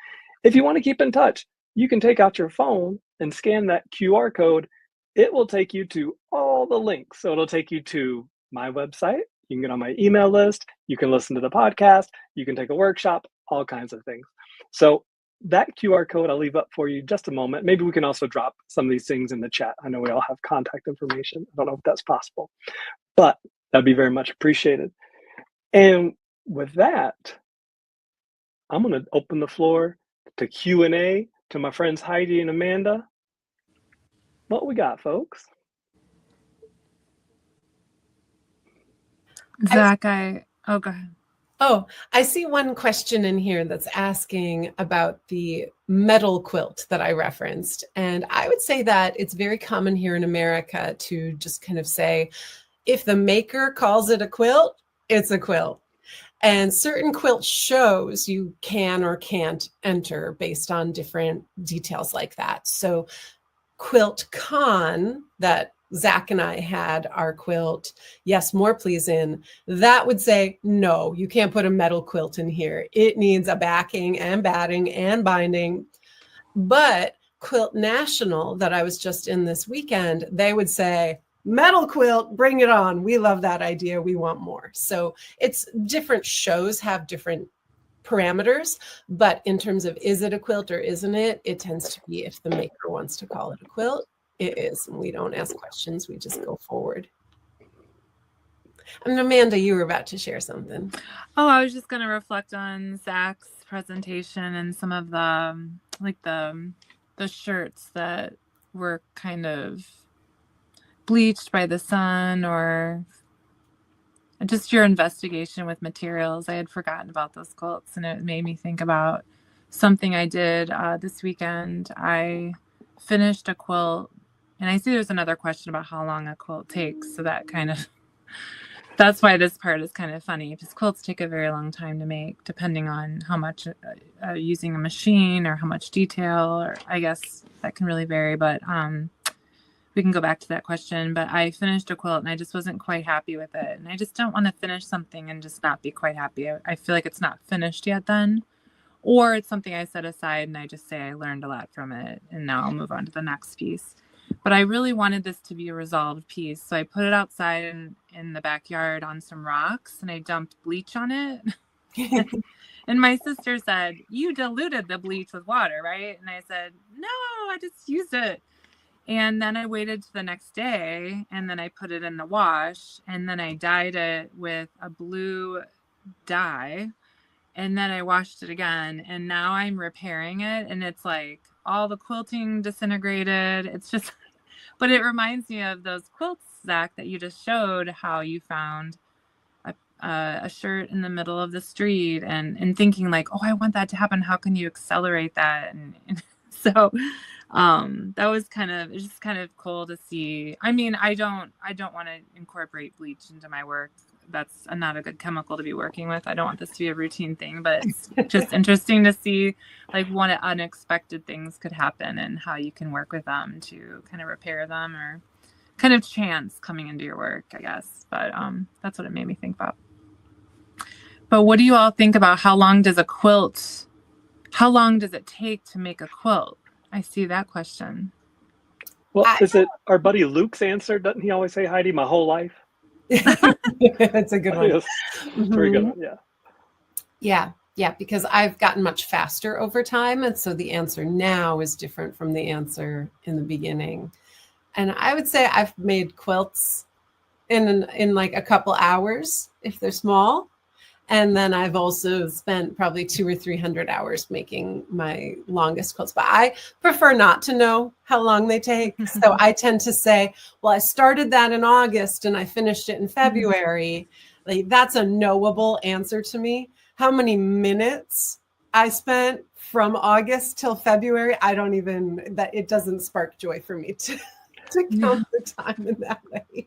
If you want to keep in touch, you can take out your phone and scan that QR code. It will take you to all the links. So it'll take you to my website. You can get on my email list. You can listen to the podcast. You can take a workshop, all kinds of things. So that QR code I'll leave up for you just a moment. Maybe we can also drop some of these things in the chat. I know we all have contact information. I don't know if that's possible, but that'd be very much appreciated. And with that, I'm going to open the floor to Q&A to my friends Heidi and Amanda. What we got, folks? Zak, go ahead. Oh, I see one question in here that's asking about the metal quilt that I referenced. And I would say that it's very common here in America to just kind of say, if the maker calls it a quilt, it's a quilt. And certain quilt shows you can or can't enter based on different details like that. So Quilt Con that Zak and I had our quilt, Yes, More Please in, that would say, no, you can't put a metal quilt in here. It needs a backing and batting and binding. But Quilt National that I was just in this weekend, they would say, metal quilt, bring it on. We love that idea. We want more. So it's different shows have different parameters, but in terms of is it a quilt or isn't it, it tends to be if the maker wants to call it a quilt, it is. And we don't ask questions. We just go forward. And Amanda, you were about to share something. Oh, I was just going to reflect on Zak's presentation and some of the, like the shirts that were kind of bleached by the sun, or just your investigation with materials. I had forgotten about those quilts, and it made me think about something I did this weekend. I finished a quilt, and I see there's another question about how long a quilt takes. So that kind of, that's why this part is kind of funny, because quilts take a very long time to make, depending on how much using a machine or how much detail, or I guess that can really vary. But we can go back to that question. But I finished a quilt and I just wasn't quite happy with it. And I just don't want to finish something and just not be quite happy. I feel like it's not finished yet then. Or it's something I set aside and I just say I learned a lot from it and now I'll move on to the next piece. But I really wanted this to be a resolved piece. So I put it outside in the backyard on some rocks and I dumped bleach on it. And my sister said, you diluted the bleach with water, right? And I said, no, I just used it. And then I waited to the next day and then I put it in the wash and then I dyed it with a blue dye. And then I washed it again, and now I'm repairing it, and it's like all the quilting disintegrated. It's just, but it reminds me of those quilts, Zak, that you just showed, how you found a shirt in the middle of the street and thinking like, oh, I want that to happen. How can you accelerate that? And so that was it's just kind of cool to see. I mean, I don't want to incorporate bleach into my work. That's not a good chemical to be working with. I don't want this to be a routine thing, but it's just interesting to see like what unexpected things could happen and how you can work with them to kind of repair them, or kind of chance coming into your work, I guess. But that's what it made me think about. But what do you all think about how long does it take to make a quilt? I see that question. Well, is it our buddy Luke's answer? Doesn't he always say, Heidi, my whole life? That's a good one. Yes. Very good one. Yeah, because I've gotten much faster over time, and so the answer now is different from the answer in the beginning. And I would say I've made quilts in like a couple hours if they're small, and then I've also spent probably 200 or 300 hours making my longest quilts. But I prefer not to know how long they take. So I tend to say, well, I started that in August and I finished it in February. Like, that's a knowable answer to me. How many minutes I spent from August till February, it doesn't spark joy for me to count the time in that way.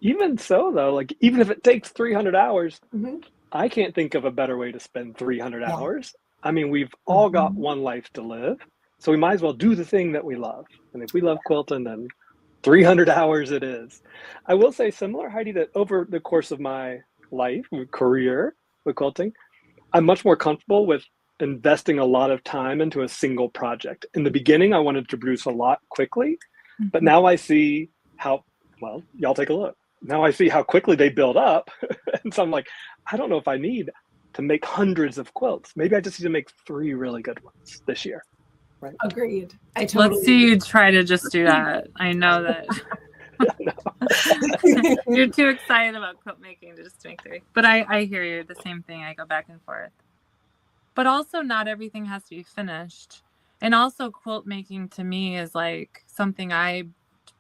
Even so, though, like even if it takes 300 hours, Mm-hmm. I can't think of a better way to spend 300 hours. I mean, we've all got one life to live, so we might as well do the thing that we love. And if we love quilting, then 300 hours it is. I will say similar, Heidi, that over the course of my life, career with quilting, I'm much more comfortable with investing a lot of time into a single project. In the beginning, I wanted to produce a lot quickly, but now I see how, well, y'all take a look. Now I see how quickly they build up. And so I'm like, I don't know if I need to make hundreds of quilts. Maybe I just need to make 3 really good ones this year. Right? Agreed. I totally Let's see you try to just do that. I know that you're too excited about quilt making to just make 3. But I hear you. The same thing. I go back and forth. But also not everything has to be finished. And also quilt making to me is like something I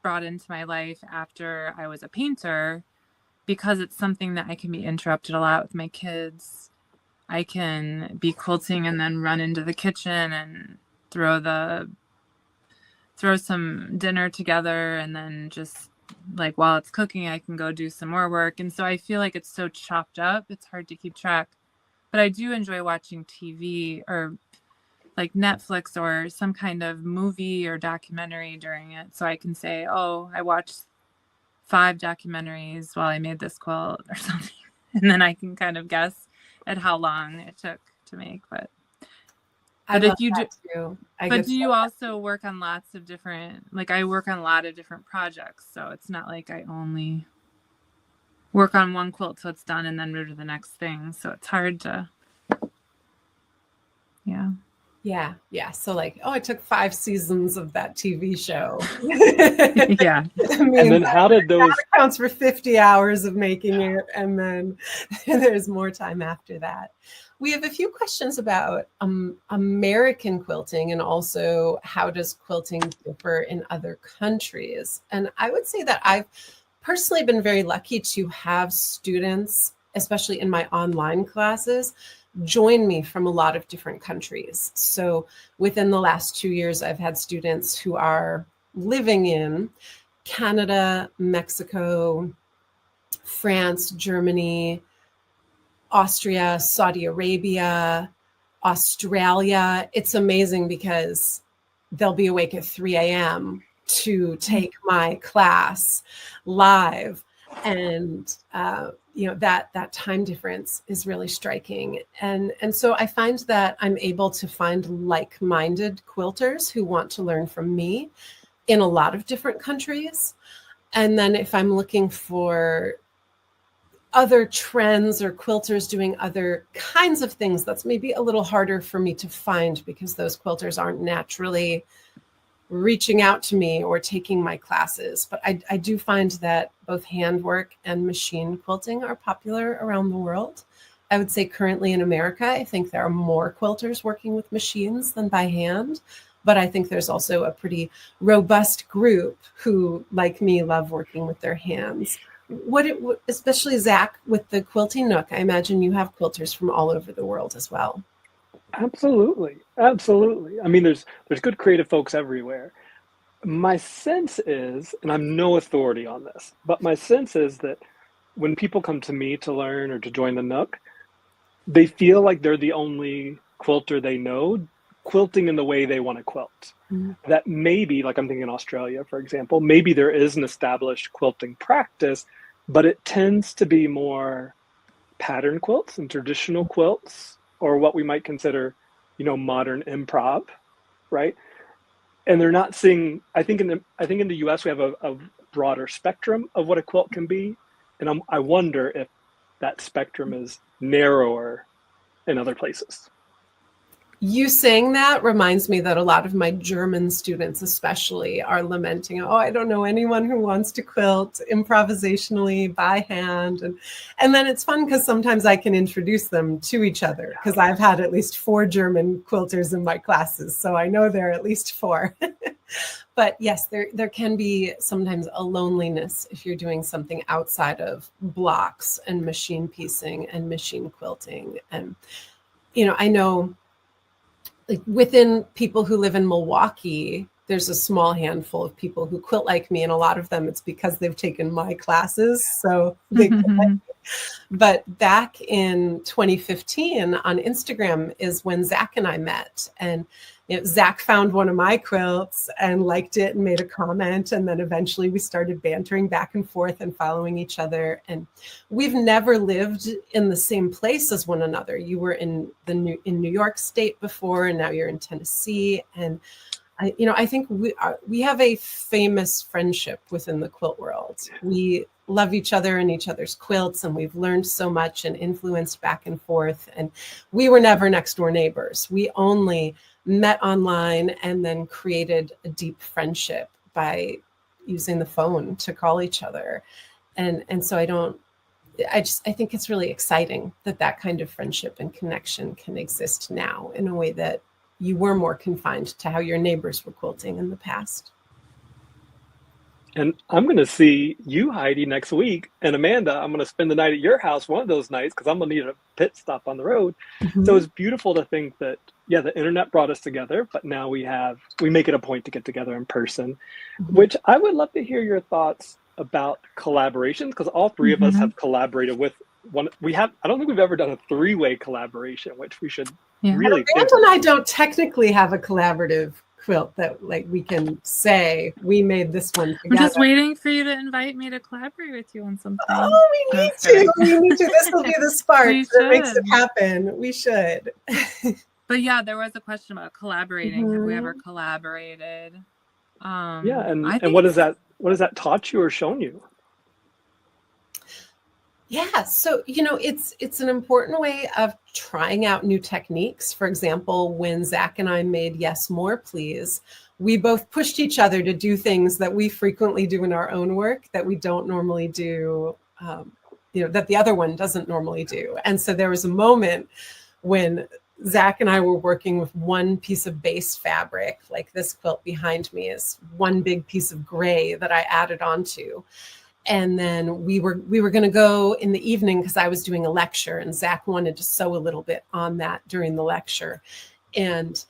brought into my life after I was a painter, because it's something that I can be interrupted a lot with my kids. I can be quilting and then run into the kitchen and throw some dinner together, and then just like while it's cooking I can go do some more work. And so I feel like it's so chopped up, it's hard to keep track. But I do enjoy watching TV or like Netflix or some kind of movie or documentary during it, so I can say, oh, I watched 5 documentaries while I made this quilt or something, and then I can kind of guess at how long it took to make. But if you do too. do you also work on lots of different, like I work on a lot of different projects, so it's not like I only work on one quilt so it's done and then move to the next thing, so it's hard to yeah, so like, oh, it took 5 seasons of that TV show. yeah. I mean, And then how did those that accounts for 50 hours of making it, and then there's more time after that. We have a few questions about American quilting, and also how does quilting differ in other countries. And I would say that I've personally been very lucky to have students, especially in my online classes, join me from a lot of different countries. So within the last 2 years, I've had students who are living in Canada, Mexico, France, Germany, Austria, Saudi Arabia, Australia. It's amazing because they'll be awake at 3 a.m. to take my class live. And that time difference is really striking. And so I find that I'm able to find like-minded quilters who want to learn from me in a lot of different countries. And then if I'm looking for other trends or quilters doing other kinds of things, that's maybe a little harder for me to find, because those quilters aren't naturally reaching out to me or taking my classes. But I do find that both handwork and machine quilting are popular around the world. I would say currently in America, I think there are more quilters working with machines than by hand. But I think there's also a pretty robust group who, like me, love working with their hands. Especially Zak, with the Quilting Nook, I imagine you have quilters from all over the world as well. Absolutely. Absolutely. I mean, there's good creative folks everywhere. My sense is, and I'm no authority on this, but my sense is that when people come to me to learn or to join the Nook, they feel like they're the only quilter they know quilting in the way they want to quilt. Mm-hmm. That maybe, like I'm thinking in Australia, for example, maybe there is an established quilting practice, but it tends to be more pattern quilts and traditional quilts, or what we might consider, modern improv, right? And they're not seeing. I think in the U.S. we have a broader spectrum of what a quilt can be, and I wonder if that spectrum is narrower in other places. You saying that reminds me that a lot of my German students especially are lamenting, oh, I don't know anyone who wants to quilt improvisationally by hand. And then it's fun because sometimes I can introduce them to each other, because I've had at least 4 German quilters in my classes. So I know there are at least 4. But yes, there can be sometimes a loneliness if you're doing something outside of blocks and machine piecing and machine quilting. And, I know, like within people who live in Milwaukee, there's a small handful of people who quilt like me, and a lot of them it's because they've taken my classes, so they quilt like me. But back in 2015 on Instagram is when Zak and I met, and Zak found one of my quilts and liked it and made a comment, and then eventually we started bantering back and forth and following each other. And we've never lived in the same place as one another. You were in New York State before, and now you're in Tennessee. And I think we have a famous friendship within the quilt world. We love each other and each other's quilts, and we've learned so much and influenced back and forth. And we were never next door neighbors. We only met online and then created a deep friendship by using the phone to call each other. And so I think it's really exciting that kind of friendship and connection can exist now in a way that you were more confined to how your neighbors were quilting in the past. And I'm going to see you, Heidi, next week. And Amanda, I'm going to spend the night at your house one of those nights because I'm going to need a pit stop on the road. Mm-hmm. So it's beautiful to think that, yeah, the internet brought us together, but now we make it a point to get together in person, mm-hmm. which I would love to hear your thoughts about collaborations, because all three mm-hmm. of us have collaborated with one. I don't think we've ever done a three-way collaboration, which we should really think. And I don't technically have a collaborative quilt that we can say we made this one together. I'm just waiting for you to invite me to collaborate with you on something. Oh, we need to. This will be the spark that makes it happen. We should. But yeah, there was a question about collaborating. Mm-hmm. Have we ever collaborated? And what has that taught you or shown you? Yeah, so it's an important way of trying out new techniques. For example, when Zak and I made Yes More Please, we both pushed each other to do things that we frequently do in our own work that we don't normally do, that the other one doesn't normally do. And so there was a moment when Zak and I were working with one piece of base fabric, like this quilt behind me is one big piece of gray that I added onto. And then we were going to go in the evening because I was doing a lecture, and Zak wanted to sew a little bit on that during the lecture. And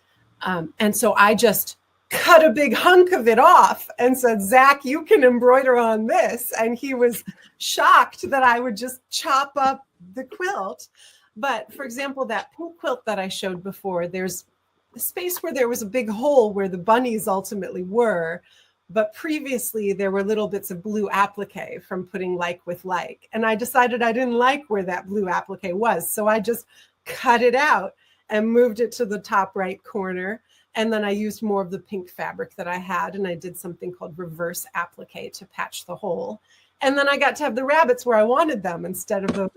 so I just cut a big hunk of it off and said, Zak, you can embroider on this. And he was shocked that I would just chop up the quilt. But for example, that pink quilt that I showed before, there's a space where there was a big hole where the bunnies ultimately were. But previously, there were little bits of blue applique from putting like with like. And I decided I didn't like where that blue applique was. So I just cut it out and moved it to the top right corner. And then I used more of the pink fabric that I had. And I did something called reverse applique to patch the hole. And then I got to have the rabbits where I wanted them instead of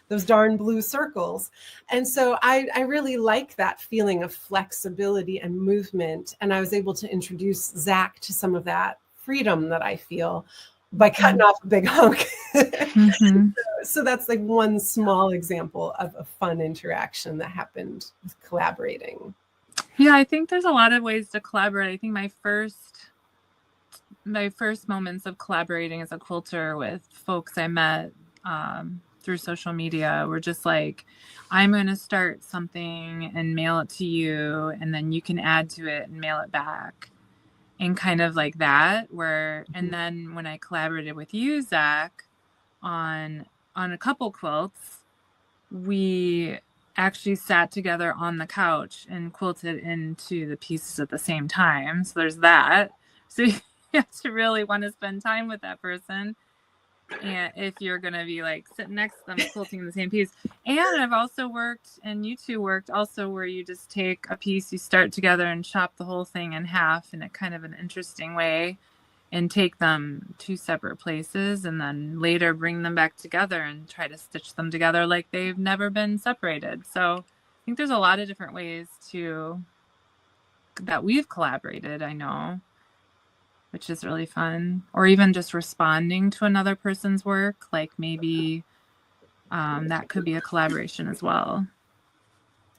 those darn blue circles. And so I really like that feeling of flexibility and movement. And I was able to introduce Zak to some of that freedom that I feel by cutting off a big hunk. Mm-hmm. So that's one small example of a fun interaction that happened with collaborating. Yeah, I think there's a lot of ways to collaborate. I think my first moments of collaborating as a quilter with folks I met through social media were just like, I'm going to start something and mail it to you, and then you can add to it and mail it back. And kind of like that, and then when I collaborated with you, Zak, on a couple quilts, we actually sat together on the couch and quilted into the pieces at the same time. So there's that. So you have to really want to spend time with that person, and if you're going to be sitting next to them quilting in the same piece. And I've also worked, and you two worked also, where you just take a piece, you start together and chop the whole thing in half in a kind of an interesting way and take them to separate places, and then later bring them back together and try to stitch them together like they've never been separated. So I think there's a lot of different ways that we've collaborated, I know, which is really fun. Or even just responding to another person's work, maybe that could be a collaboration as well.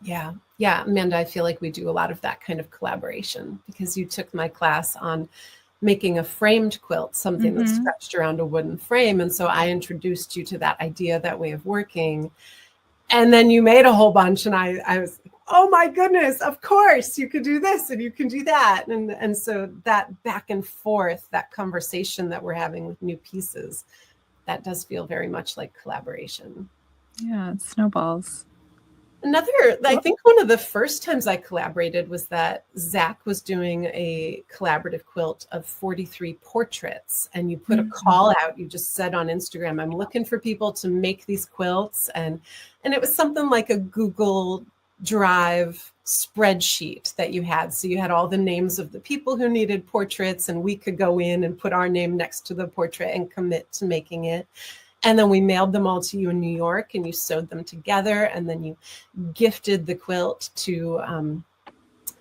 Yeah, Amanda, I feel like we do a lot of that kind of collaboration because you took my class on making a framed quilt, something that's stretched around a wooden frame. And so I introduced you to that idea, that way of working. And then you made a whole bunch, and I was oh my goodness, of course you could do this and you can do that. And so that back and forth, that conversation that we're having with new pieces, that does feel very much like collaboration. Yeah, it snowballs. Another, I think one of the first times I collaborated was that Zak was doing a collaborative quilt of 43 portraits, and you put a call out. You just said on Instagram, I'm looking for people to make these quilts. And it was something like a Google Drive spreadsheet that you had. So you had all the names of the people who needed portraits, and we could go in and put our name next to the portrait and commit to making it. And then we mailed them all to you in New York, and you sewed them together, and then you gifted the quilt to,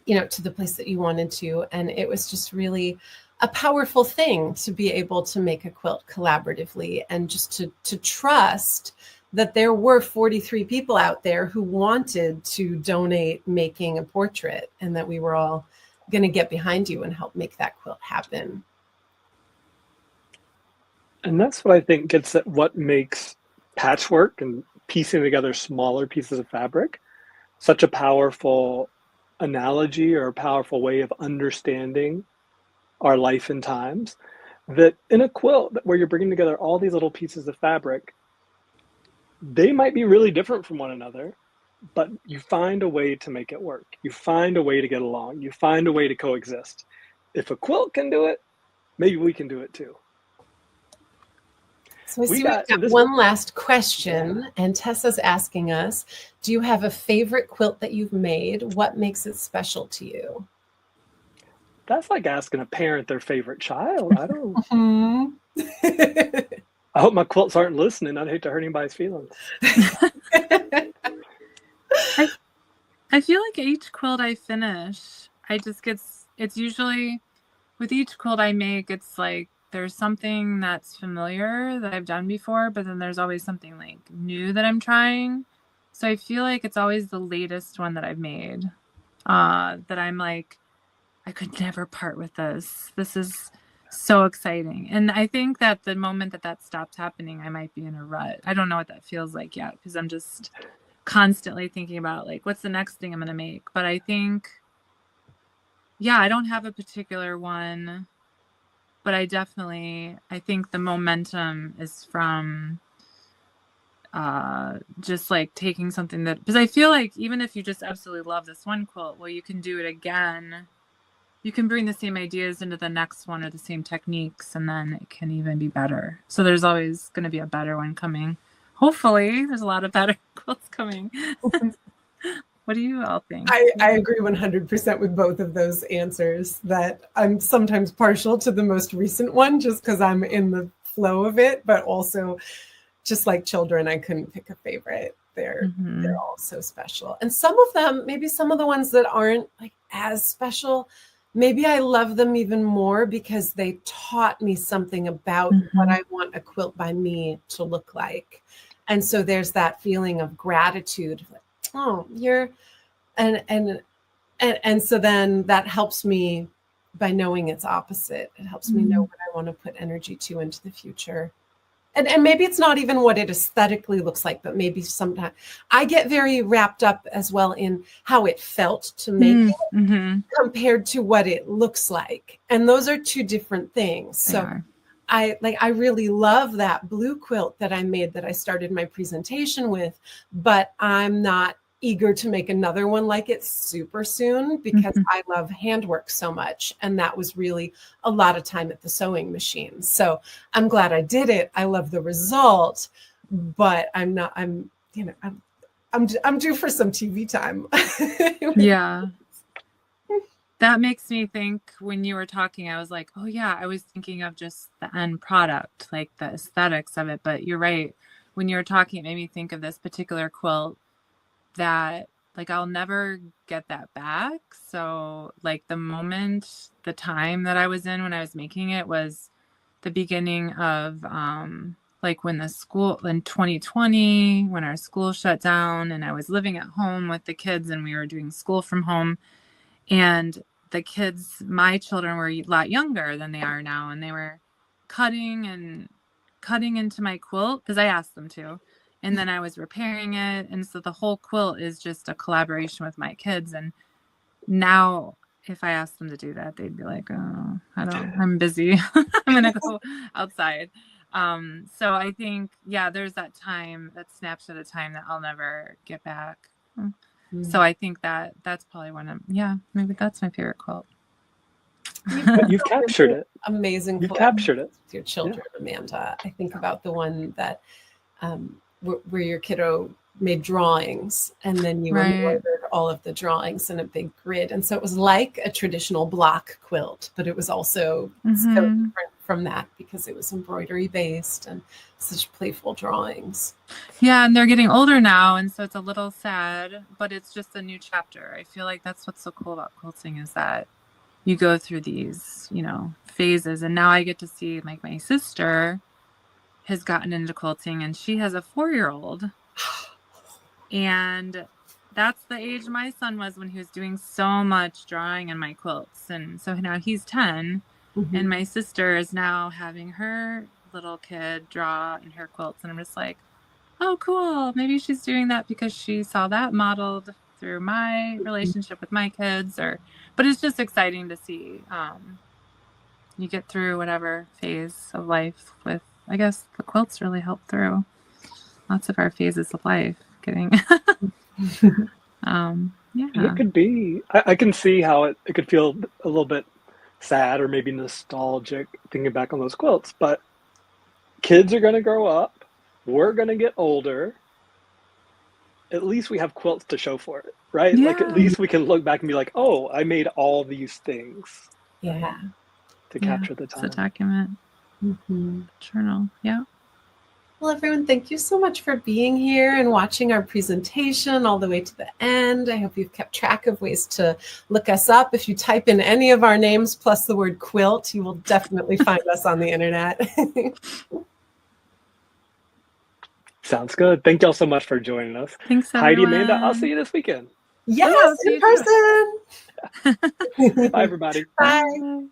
to the place that you wanted to. And it was just really a powerful thing to be able to make a quilt collaboratively, and just to trust that there were 43 people out there who wanted to donate making a portrait, and that we were all going to get behind you and help make that quilt happen. And that's what I think gets at what makes patchwork and piecing together smaller pieces of fabric such a powerful analogy, or a powerful way of understanding our life and times. That in a quilt where you're bringing together all these little pieces of fabric, they might be really different from one another, but you find a way to make it work. You find a way to get along. You find a way to coexist. If a quilt can do it, maybe we can do it too. So we've got one last question, and Tessa's asking us, do you have a favorite quilt that you've made? What makes it special to you? That's like asking a parent their favorite child. I don't. I hope my quilts aren't listening. I'd hate to hurt anybody's feelings. I feel like each quilt I finish, it's usually, with each quilt I make, it's like there's something that's familiar that I've done before, but then there's always something like new that I'm trying. So I feel like it's always the latest one that I've made that I'm like, I could never part with this. This is so exciting. And I think that the moment that stops happening, I might be in a rut. I don't know what that feels like yet, because I'm just constantly thinking about like, what's the next thing I'm going to make? But I think, yeah, I don't have a particular one, but I think the momentum is from just like taking something that, because I feel like even if you just absolutely love this one quilt, well, you can do it again. You can bring the same ideas into the next one, or the same techniques, and then it can even be better. So there's always going to be a better one coming. Hopefully there's a lot of better quilts coming. What do you all think? I agree 100% with both of those answers, that I'm sometimes partial to the most recent one just because I'm in the flow of it, but also just like children, I couldn't pick a favorite. They're all so special. And some of them, maybe some of the ones that aren't like as special, maybe I love them even more because they taught me something about what I want a quilt by me to look like. And so there's that feeling of gratitude. Like, oh, you're, and so then that helps me by knowing its opposite. It helps me know what I want to put energy to into the future. And maybe it's not even what it aesthetically looks like, but maybe sometimes I get very wrapped up as well in how it felt to make it compared to what it looks like. And those are two different things. So I really love that blue quilt that I made, that I started my presentation with, but I'm not eager to make another one like it super soon because I love handwork so much. And that was really a lot of time at the sewing machine. So I'm glad I did it. I love the result, but I'm due for some TV time. Yeah. That makes me think, when you were talking, I was like, oh yeah, I was thinking of just the end product, like the aesthetics of it. But you're right. When you were talking, it made me think of this particular quilt that like I'll never get that back. So like the time that I was in when I was making it was the beginning of like when in 2020, when our school shut down and I was living at home with the kids and we were doing school from home, and the kids, my children, were a lot younger than they are now, and they were cutting into my quilt because I asked them to. And then I was repairing it. And so the whole quilt is just a collaboration with my kids. And now if I asked them to do that, they'd be like, oh, I'm busy. I'm going to go outside. So I think, yeah, there's that snapshot of time that I'll never get back. So I think that's probably maybe that's my favorite quilt. You've captured it. Amazing. You've captured it with your children, Amanda. I think about the one that where your kiddo made drawings, and then you embroidered all of the drawings in a big grid, and so it was like a traditional block quilt, but it was also so different from that because it was embroidery based and such playful drawings. Yeah, and they're getting older now, and so it's a little sad, but it's just a new chapter. I feel like that's what's so cool about quilting is that you go through these, phases, and now I get to see like my sister has gotten into quilting, and she has a 4-year-old, and that's the age my son was when he was doing so much drawing in my quilts, and so now he's 10. And my sister is now having her little kid draw in her quilts. And I'm just like, oh, cool. Maybe she's doing that because she saw that modeled through my relationship with my kids. But it's just exciting to see. You get through whatever phase of life with, I guess the quilts really help through lots of our phases of life. Getting, And it could be, I can see how it could feel a little bit sad or maybe nostalgic thinking back on those quilts, but kids are going to grow up, we're going to get older, at least we have quilts to show for it, right? Like at least we can look back and be like, oh, I made all these things to capture the time. It's a document. Journal. Well, everyone, thank you so much for being here and watching our presentation all the way to the end. I hope you've kept track of ways to look us up. If you type in any of our names plus the word quilt, you will definitely find us on the internet. Sounds good. Thank y'all so much for joining us. Thanks, Heidi, everyone. Amanda, I'll see you this weekend. Yes, in person. Bye, everybody. Bye.